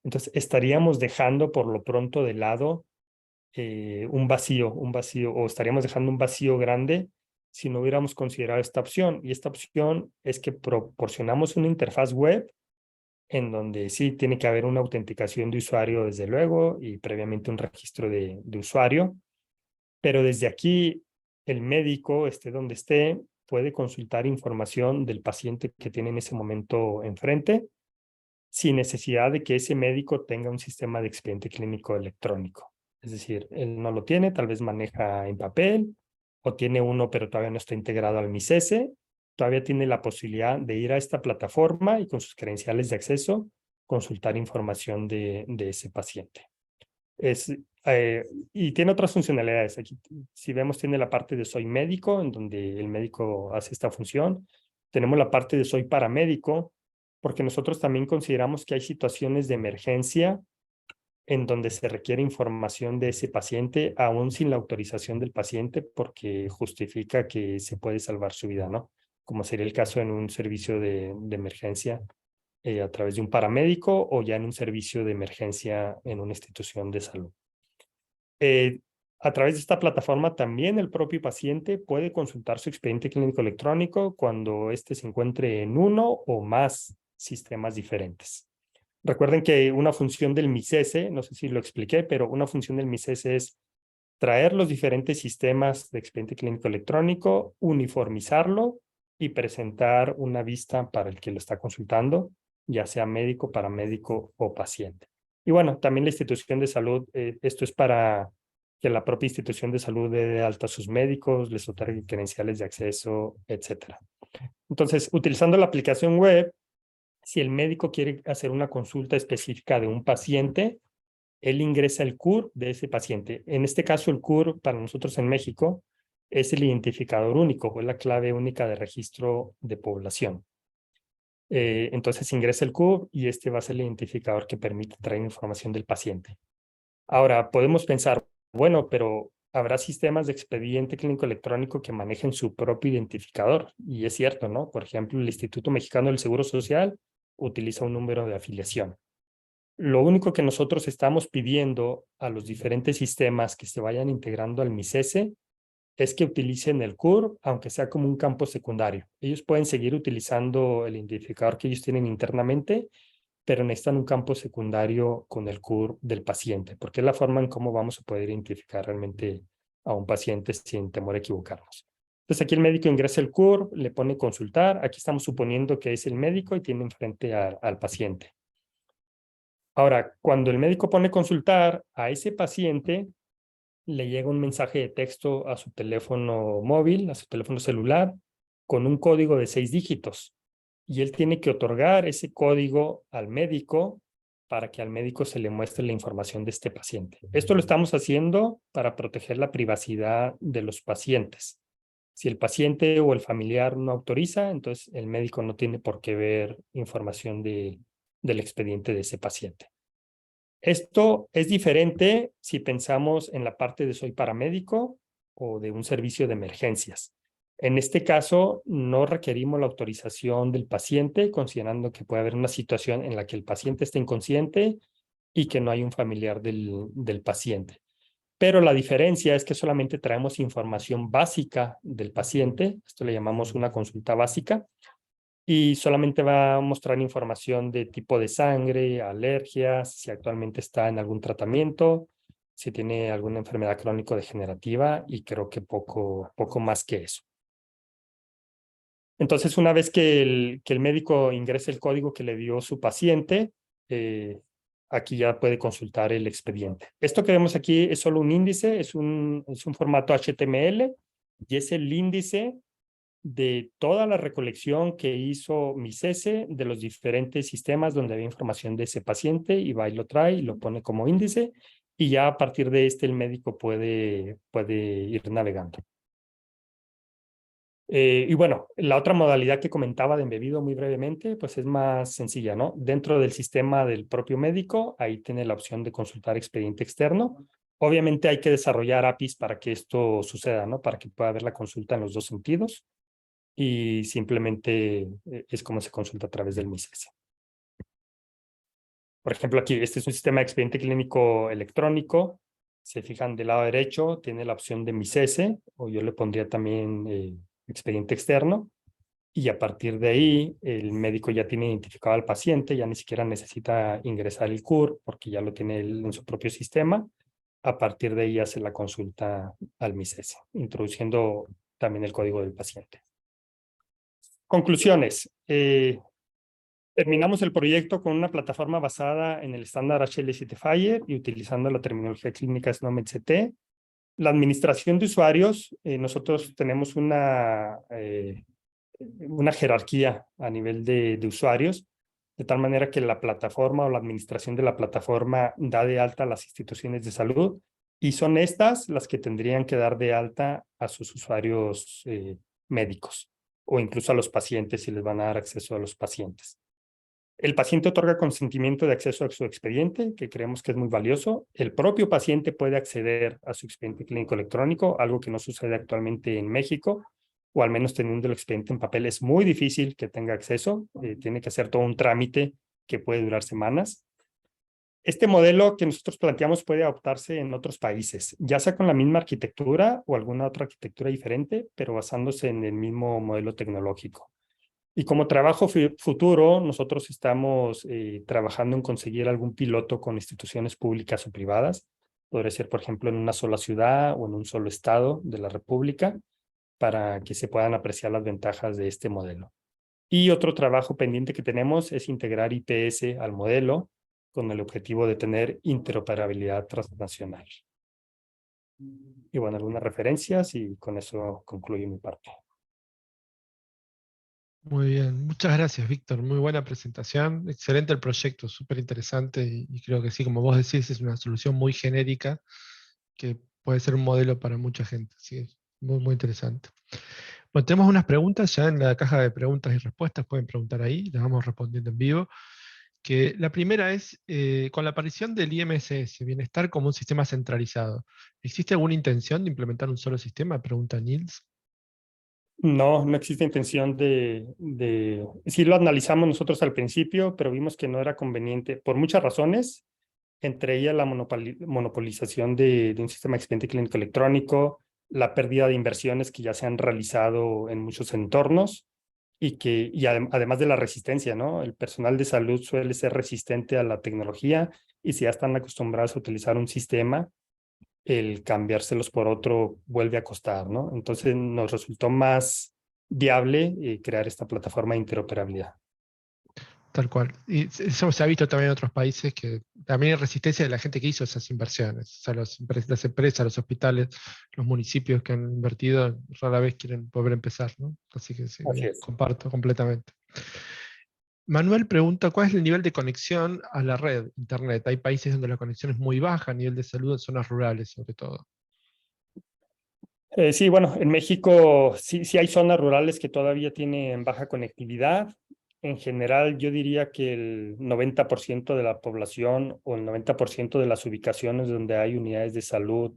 Entonces, estaríamos dejando por lo pronto de lado un vacío, o estaríamos dejando un vacío grande si no hubiéramos considerado esta opción. Y esta opción es que proporcionamos una interfaz web en donde sí tiene que haber una autenticación de usuario, desde luego, y previamente un registro de usuario. Pero desde aquí, el médico, esté donde esté, puede consultar información del paciente que tiene en ese momento enfrente, sin necesidad de que ese médico tenga un sistema de expediente clínico electrónico. Es decir, él no lo tiene, tal vez maneja en papel, o tiene uno pero todavía no está integrado al MIS-S. Todavía tiene la posibilidad de ir a esta plataforma y con sus credenciales de acceso consultar información de ese paciente. Y tiene otras funcionalidades. Aquí, si vemos, tiene la parte de soy médico, en donde el médico hace esta función. Tenemos la parte de soy paramédico, porque nosotros también consideramos que hay situaciones de emergencia en donde se requiere información de ese paciente, aún sin la autorización del paciente, porque justifica que se puede salvar su vida, ¿no? Como sería el caso en un servicio de emergencia a través de un paramédico, o ya en un servicio de emergencia en una institución de salud. A través de esta plataforma también el propio paciente puede consultar su expediente clínico electrónico cuando éste se encuentre en uno o más sistemas diferentes. Recuerden que una función del MIS-S, no sé si lo expliqué, pero una función del MIS-S es traer los diferentes sistemas de expediente clínico electrónico, uniformizarlo y presentar una vista para el que lo está consultando, ya sea médico, paramédico o paciente. Y bueno, también la institución de salud, esto es para que la propia institución de salud dé de alta a sus médicos, les otorgue credenciales de acceso, etc. Entonces, utilizando la aplicación web, si el médico quiere hacer una consulta específica de un paciente, él ingresa el CUR de ese paciente. En este caso, el CUR para nosotros en México es el identificador único, o es la clave única de registro de población. Entonces ingresa el CUR y este va a ser el identificador que permite traer información del paciente. Ahora, podemos pensar, bueno, pero habrá sistemas de expediente clínico electrónico que manejen su propio identificador. Y es cierto, ¿no? Por ejemplo, el Instituto Mexicano del Seguro Social utiliza un número de afiliación. Lo único que nosotros estamos pidiendo a los diferentes sistemas que se vayan integrando al MICESE es que utilicen el CUR, aunque sea como un campo secundario. Ellos pueden seguir utilizando el identificador que ellos tienen internamente, pero necesitan un campo secundario con el CUR del paciente, porque es la forma en cómo vamos a poder identificar realmente a un paciente sin temor a equivocarnos. Entonces aquí el médico ingresa el CUR, le pone consultar, aquí estamos suponiendo que es el médico y tiene enfrente al paciente. Ahora, cuando el médico pone consultar a ese paciente, le llega un mensaje de texto a su teléfono móvil, a su teléfono celular, con un código de 6 dígitos. Y él tiene que otorgar ese código al médico para que al médico se le muestre la información de este paciente. Esto lo estamos haciendo para proteger la privacidad de los pacientes. Si el paciente o el familiar no autoriza, entonces el médico no tiene por qué ver información del expediente de ese paciente. Esto es diferente si pensamos en la parte de soy paramédico o de un servicio de emergencias. En este caso, no requerimos la autorización del paciente, considerando que puede haber una situación en la que el paciente esté inconsciente y que no hay un familiar del paciente. Pero la diferencia es que solamente traemos información básica del paciente, esto le llamamos una consulta básica, y solamente va a mostrar información de tipo de sangre, alergias, si actualmente está en algún tratamiento, si tiene alguna enfermedad crónico-degenerativa y creo que poco más que eso. Entonces, una vez que el médico ingrese el código que le dio su paciente, aquí ya puede consultar el expediente. Esto que vemos aquí es solo un índice, es un formato HTML y es el índice de toda la recolección que hizo MICESE de los diferentes sistemas donde había información de ese paciente y va y lo trae y lo pone como índice y ya a partir de el médico puede ir navegando. Y bueno, la otra modalidad que comentaba de embebido muy brevemente, pues es más sencilla, ¿no? Dentro del sistema del propio médico, ahí tiene la opción de consultar expediente externo. Obviamente hay que desarrollar APIs para que esto suceda, ¿no? Para que pueda haber la consulta en los dos sentidos. Y simplemente es como se consulta a través del MICESE. Por ejemplo, aquí, este es un sistema de expediente clínico electrónico. Se fijan del lado derecho, tiene la opción de MICESE, o yo le pondría también expediente externo. Y a partir de ahí, el médico ya tiene identificado al paciente, ya ni siquiera necesita ingresar el CUR, porque ya lo tiene en su propio sistema. A partir de ahí hace la consulta al MICESE, introduciendo también el código del paciente. Conclusiones. Terminamos el proyecto con una plataforma basada en el estándar HL7 FHIR y utilizando la terminología clínica SNOMED-CT. La administración de usuarios, nosotros tenemos una jerarquía a nivel de usuarios, de tal manera que la plataforma o la administración de la plataforma da de alta a las instituciones de salud y son estas las que tendrían que dar de alta a sus usuarios médicos o incluso a los pacientes si les van a dar acceso a los pacientes. El paciente otorga consentimiento de acceso a su expediente, que creemos que es muy valioso. El propio paciente puede acceder a su expediente clínico electrónico, algo que no sucede actualmente en México, o al menos teniendo el expediente en papel es muy difícil que tenga acceso. Tiene que hacer todo un trámite que puede durar semanas. Este modelo que nosotros planteamos puede adoptarse en otros países, ya sea con la misma arquitectura o alguna otra arquitectura diferente, pero basándose en el mismo modelo tecnológico. Y como trabajo futuro, nosotros estamos trabajando en conseguir algún piloto con instituciones públicas o privadas. Podría ser, por ejemplo, en una sola ciudad o en un solo estado de la República, para que se puedan apreciar las ventajas de este modelo. Y otro trabajo pendiente que tenemos es integrar IPS al modelo con el objetivo de tener interoperabilidad transnacional. Y bueno, algunas referencias y con eso concluyo mi parte. Muy bien, muchas gracias, Víctor. Muy buena presentación. Excelente el proyecto, súper interesante y creo que sí, como vos decís, es una solución muy genérica que puede ser un modelo para mucha gente. Sí, es muy, muy interesante. Bueno, tenemos unas preguntas ya en la caja de preguntas y respuestas, pueden preguntar ahí, las vamos respondiendo en vivo. Que la primera es, con la aparición del IMSS, bienestar como un sistema centralizado, ¿existe alguna intención de implementar un solo sistema? Pregunta Niels. No, no existe intención Sí lo analizamos nosotros al principio, pero vimos que no era conveniente por muchas razones, entre ellas la monopolización de un sistema de expediente clínico electrónico, la pérdida de inversiones que ya se han realizado en muchos entornos además de la resistencia, ¿no? El personal de salud suele ser resistente a la tecnología y si ya están acostumbrados a utilizar un sistema, el cambiárselos por otro vuelve a costar, ¿no? Entonces nos resultó más viable crear esta plataforma de interoperabilidad. Tal cual. Y eso se ha visto también en otros países, que también hay resistencia de la gente que hizo esas inversiones. O sea, las empresas, los hospitales, los municipios que han invertido, rara vez quieren volver a empezar, ¿no? Así que sí, Así es. comparto completamente. Manuel pregunta, ¿cuál es el nivel de conexión a la red, internet? Hay países donde la conexión es muy baja, a nivel de salud en zonas rurales sobre todo. Sí, bueno, en México sí hay zonas rurales que todavía tienen baja conectividad. En general, yo diría que el 90% de la población o el 90% de las ubicaciones donde hay unidades de salud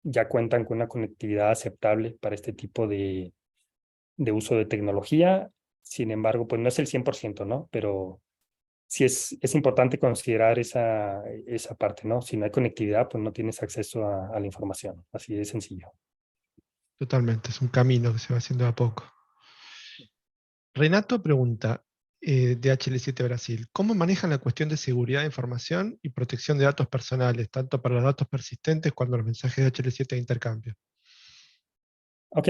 ya cuentan con una conectividad aceptable para este tipo de uso de tecnología. Sin embargo, pues no es el 100%, ¿no? Pero sí es importante considerar esa parte, ¿no? Si no hay conectividad, pues no tienes acceso a la información. Así de sencillo. Totalmente, es un camino que se va haciendo de a poco. Renato pregunta, de HL7 Brasil, ¿cómo manejan la cuestión de seguridad de información y protección de datos personales, tanto para los datos persistentes cuando los mensajes de HL7 de intercambio? Ok,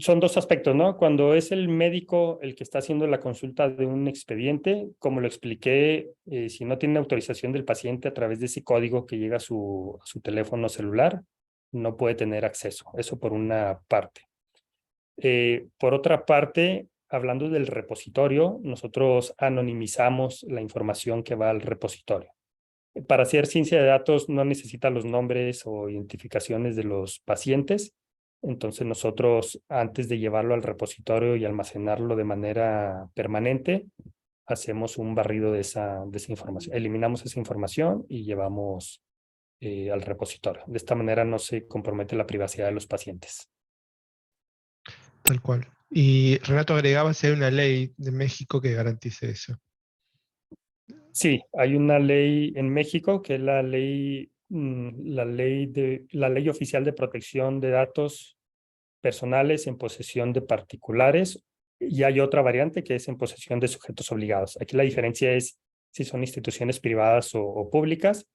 son dos aspectos, ¿no? Cuando es el médico el que está haciendo la consulta de un expediente, como lo expliqué, si no tiene autorización del paciente a través de ese código que llega a su teléfono celular, no puede tener acceso. Eso por una parte. Por otra parte, hablando del repositorio, nosotros anonimizamos la información que va al repositorio. Para hacer ciencia de datos no necesita los nombres o identificaciones de los pacientes. Entonces nosotros, antes de llevarlo al repositorio y almacenarlo de manera permanente, hacemos un barrido de esa información. Eliminamos esa información y llevamos al repositorio. De esta manera no se compromete la privacidad de los pacientes. Tal cual. Y Renato agregaba si hay una ley de México que garantice eso. Sí, hay una ley en México que es la ley oficial de protección de datos personales en posesión de particulares, y hay otra variante que es en posesión de sujetos obligados. Aquí la diferencia es si son instituciones privadas o públicas,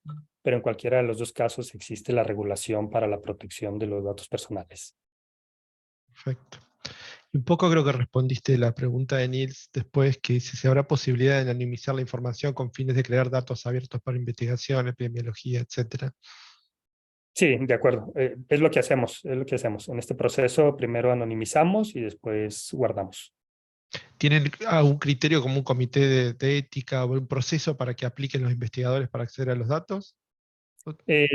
pero en cualquiera de los dos casos existe la regulación para la protección de los datos personales. Perfecto. Y un poco creo que respondiste la pregunta de Niels después, que dice si habrá posibilidad de anonimizar la información con fines de crear datos abiertos para investigación, epidemiología, etcétera. Sí, de acuerdo. Es lo que hacemos, es lo que hacemos. En este proceso primero anonimizamos y después guardamos. ¿Tienen algún criterio como un comité de ética o un proceso para que apliquen los investigadores para acceder a los datos?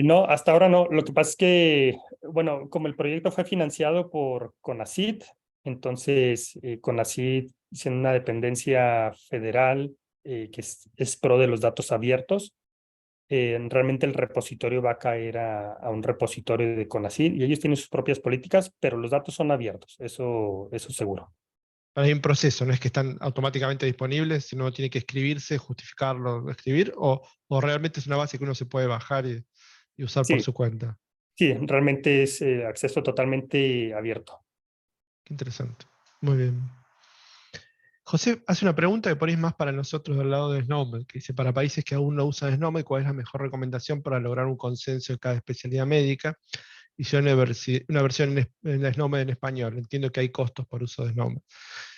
No, hasta ahora no. Lo que pasa es que, bueno, como el proyecto fue financiado por CONACYT, entonces CONACYT es una dependencia federal que es pro de los datos abiertos. Realmente el repositorio va a caer a un repositorio de CONACYT y ellos tienen sus propias políticas, pero los datos son abiertos, eso seguro. Hay un proceso, no es que están automáticamente disponibles, sino tiene que escribirse, justificarlo, escribir, o realmente es una base que uno se puede bajar y usar por Sí, su cuenta. sí, realmente es acceso totalmente abierto. Qué interesante. Muy bien. José hace una pregunta que por ahí es más para nosotros del lado de SNOMED, que dice, para países que aún no usan SNOMED, ¿cuál es la mejor recomendación para lograr un consenso en cada especialidad médica? Y yo una versión en SNOMED en español. Entiendo que hay costos por uso de SNOMED.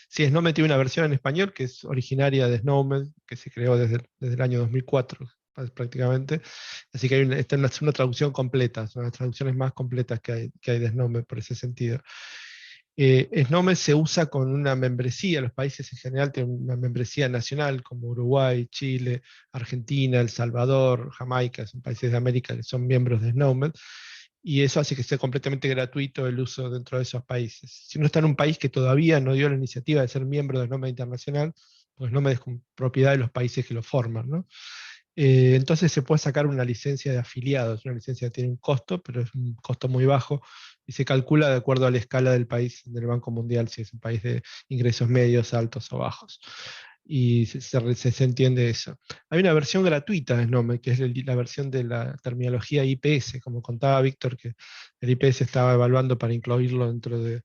Sí, SNOMED tiene una versión en español que es originaria de SNOMED, que se creó desde el año 2004 prácticamente. Así que esta es una traducción completa, son las traducciones más completas que hay de SNOMED por ese sentido. SNOMED se usa con una membresía, los países en general tienen una membresía nacional, como Uruguay, Chile, Argentina, El Salvador, Jamaica, son países de América que son miembros de SNOMED, y eso hace que sea completamente gratuito el uso dentro de esos países. Si uno está en un país que todavía no dio la iniciativa de ser miembro de SNOMED internacional, pues SNOMED es propiedad de los países que lo forman, ¿no? Entonces se puede sacar una licencia de afiliados, una licencia que tiene un costo, pero es un costo muy bajo, y se calcula de acuerdo a la escala del país del Banco Mundial, si es un país de ingresos medios, altos o bajos. Y se entiende eso. Hay una versión gratuita de SNOMED, que es la versión de la terminología IPS, como contaba Víctor, que el IPS estaba evaluando para incluirlo dentro de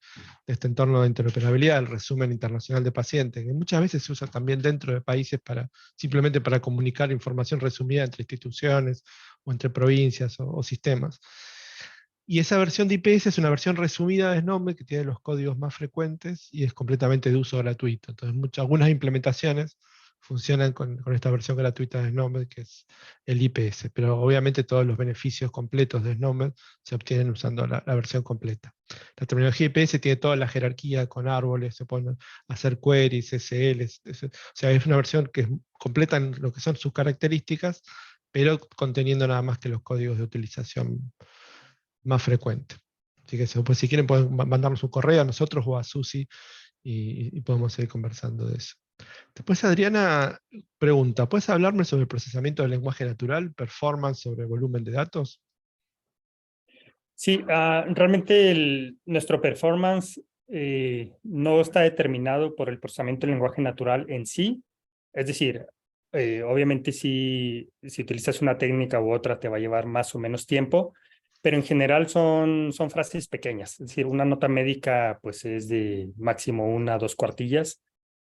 este entorno de interoperabilidad, el resumen internacional de pacientes, que muchas veces se usa también dentro de países simplemente para comunicar información resumida entre instituciones o entre provincias o sistemas. Y esa versión de IPS es una versión resumida de SNOMED que tiene los códigos más frecuentes y es completamente de uso gratuito. Entonces, algunas implementaciones funcionan con esta versión gratuita de SNOMED, que es el IPS, pero obviamente todos los beneficios completos de SNOMED se obtienen usando la versión completa. La terminología IPS tiene toda la jerarquía con árboles, se pueden hacer queries, SLs, o sea, es una versión que es completa en lo que son sus características, pero conteniendo nada más que los códigos de utilización más frecuentes. Así que pues, si quieren pueden mandarnos un correo a nosotros o a Susi y podemos seguir conversando de eso. Después Adriana pregunta, ¿puedes hablarme sobre el procesamiento del lenguaje natural, performance sobre volumen de datos? Sí, realmente nuestro performance no está determinado por el procesamiento del lenguaje natural en sí. Es decir, obviamente si utilizas una técnica u otra te va a llevar más o menos tiempo, pero en general son frases pequeñas. Es decir, una nota médica pues es de máximo 1 a 2 cuartillas.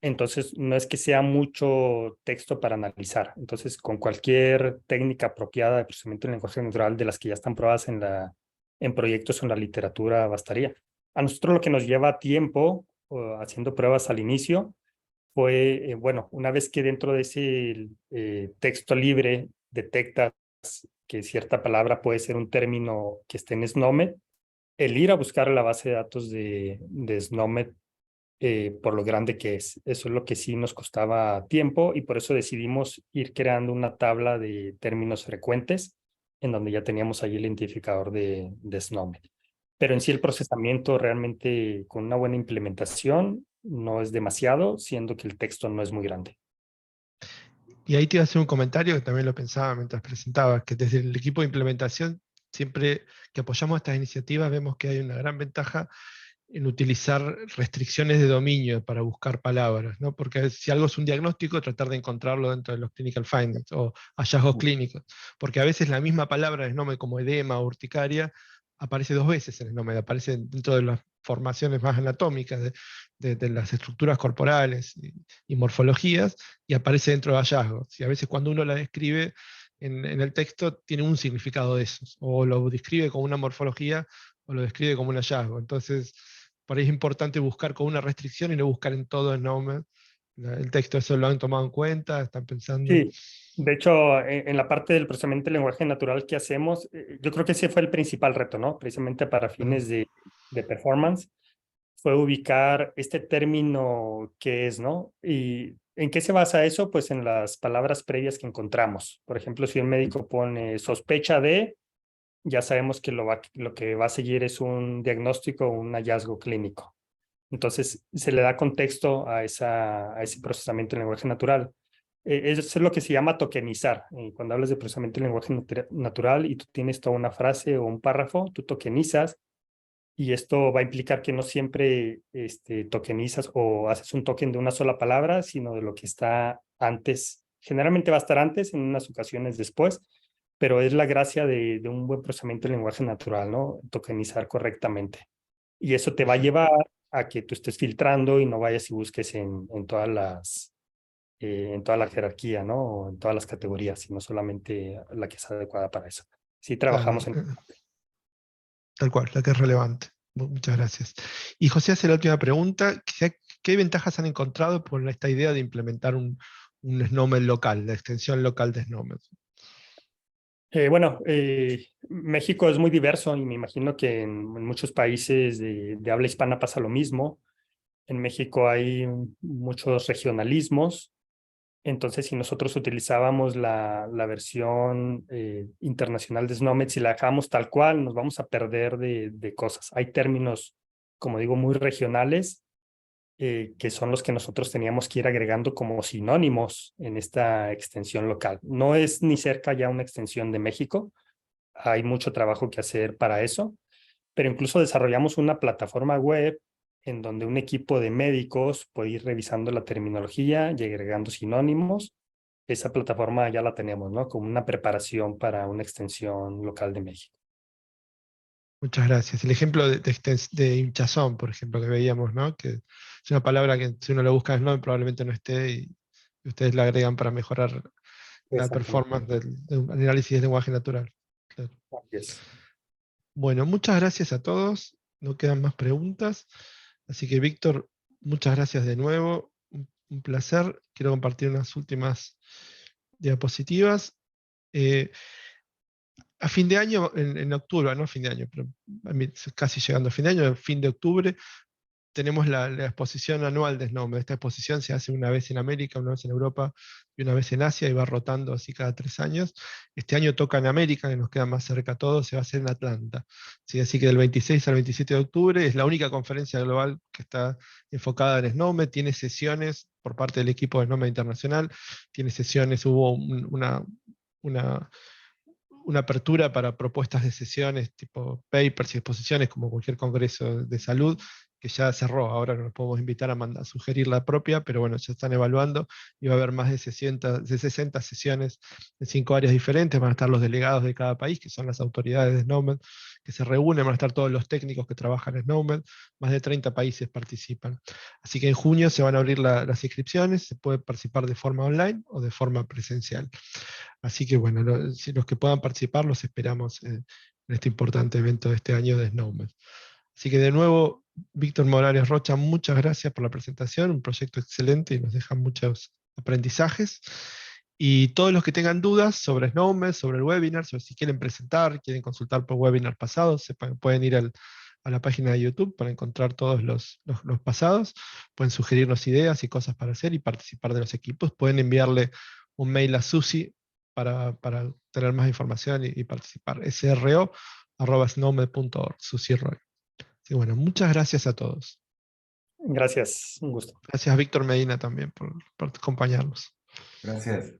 Entonces, no es que sea mucho texto para analizar. Entonces, con cualquier técnica apropiada de procesamiento del lenguaje natural de las que ya están probadas en proyectos o en la literatura bastaría. A nosotros lo que nos lleva tiempo haciendo pruebas al inicio fue, bueno, una vez que dentro de ese texto libre detectas que cierta palabra puede ser un término que esté en SNOMED, el ir a buscar la base de datos de SNOMED por lo grande que es. Eso es lo que sí nos costaba tiempo y por eso decidimos ir creando una tabla de términos frecuentes en donde ya teníamos ahí el identificador de SNOMED. Pero en sí el procesamiento realmente con una buena implementación no es demasiado, siendo que el texto no es muy grande. Y ahí te iba a hacer un comentario que también lo pensaba mientras presentabas, que desde el equipo de implementación, siempre que apoyamos estas iniciativas, vemos que hay una gran ventaja en utilizar restricciones de dominio para buscar palabras, ¿no? Porque si algo es un diagnóstico, tratar de encontrarlo dentro de los clinical findings o hallazgos clínicos, porque a veces la misma palabra en SNOMED como edema o urticaria aparece 2 veces en SNOMED, aparece dentro de las formaciones más anatómicas de las estructuras corporales y morfologías, y aparece dentro de hallazgos. Y a veces cuando uno la describe en el texto tiene un significado de esos, o lo describe como una morfología o lo describe como un hallazgo. Entonces, por ahí es importante buscar con una restricción y no buscar en todo el nombre. El texto, eso lo han tomado en cuenta, están pensando. Sí, de hecho, en la parte del procesamiento del lenguaje natural que hacemos, yo creo que ese fue el principal reto, ¿no? Precisamente para fines de performance, fue ubicar este término que es, ¿no? ¿Y en qué se basa eso? Pues en las palabras previas que encontramos. Por ejemplo, si un médico pone sospecha de, ya sabemos que lo que va a seguir es un diagnóstico o un hallazgo clínico. Entonces, se le da contexto a ese procesamiento del lenguaje natural. Eso es lo que se llama tokenizar. Cuando hablas de procesamiento del lenguaje natural y tú tienes toda una frase o un párrafo, tú tokenizas y esto va a implicar que no siempre tokenizas o haces un token de una sola palabra, sino de lo que está antes. Generalmente va a estar antes, en unas ocasiones después, pero es la gracia de un buen procesamiento del lenguaje natural, ¿no? Tokenizar correctamente. Y eso te va a llevar a que tú estés filtrando y no vayas y busques en toda la jerarquía, ¿no? O en todas las categorías, sino solamente la que es adecuada para eso. Sí Claro, trabajamos en... tal cual, la que es relevante. Muchas gracias. Y José hace la última pregunta. ¿Qué ventajas han encontrado por esta idea de implementar un SNOMED local, la extensión local de SNOMED? México es muy diverso y me imagino que en muchos países de habla hispana pasa lo mismo. En México hay muchos regionalismos. Entonces, si nosotros utilizábamos la versión internacional de SNOMED, si la dejamos tal cual, nos vamos a perder de cosas. Hay términos, como digo, muy regionales, que son los que nosotros teníamos que ir agregando como sinónimos en esta extensión local. No es ni cerca ya una extensión de México. Hay mucho trabajo que hacer para eso, pero incluso desarrollamos una plataforma web en donde un equipo de médicos puede ir revisando la terminología y agregando sinónimos. Esa plataforma ya la tenemos, ¿no? Como una preparación para una extensión local de México. Muchas gracias. El ejemplo de hinchazón, por ejemplo, que veíamos, ¿no? Que es una palabra que si uno lo busca en SNOMED probablemente no esté y ustedes la agregan para mejorar la performance del análisis de lenguaje natural. Claro. Yes. Bueno, muchas gracias a todos. No quedan más preguntas. Así que, Víctor, muchas gracias de nuevo. Un placer. Quiero compartir unas últimas diapositivas. A fin de año, en octubre, no a fin de año, pero casi llegando a fin de año, fin de octubre, tenemos la exposición anual de SNOMED. Esta exposición se hace una vez en América, una vez en Europa y una vez en Asia, y va rotando así cada 3 años. Este año toca en América, que nos queda más cerca a todos, se va a hacer en Atlanta. ¿Sí? Así que del 26 al 27 de octubre es la única conferencia global que está enfocada en SNOMED, tiene sesiones por parte del equipo de SNOMED Internacional, tiene sesiones, hubo una apertura para propuestas de sesiones tipo papers y exposiciones como cualquier congreso de salud, que ya cerró. Ahora no nos podemos invitar a sugerir la propia, pero bueno, ya están evaluando y va a haber más de 60 sesiones en 5 áreas diferentes. Van a estar los delegados de cada país, que son las autoridades de SNOMED, que se reúnen, van a estar todos los técnicos que trabajan en SNOMED, más de 30 países participan. Así que en junio se van a abrir las inscripciones, se puede participar de forma online o de forma presencial. Así que bueno, los que puedan participar los esperamos en este importante evento de este año de SNOMED. Así que de nuevo, Víctor Morales Rocha, muchas gracias por la presentación, un proyecto excelente y nos deja muchos aprendizajes. Y todos los que tengan dudas sobre SNOMED, sobre el webinar, sobre si quieren presentar, quieren consultar por webinar pasados, pueden ir a la página de YouTube para encontrar todos los pasados, pueden sugerirnos ideas y cosas para hacer y participar de los equipos, pueden enviarle un mail a Susi para tener más información y participar. sro@snomed.org, Susi Roy. Sí, bueno, muchas gracias a todos. Gracias, un gusto. Gracias a Víctor Medina también por acompañarnos. Gracias.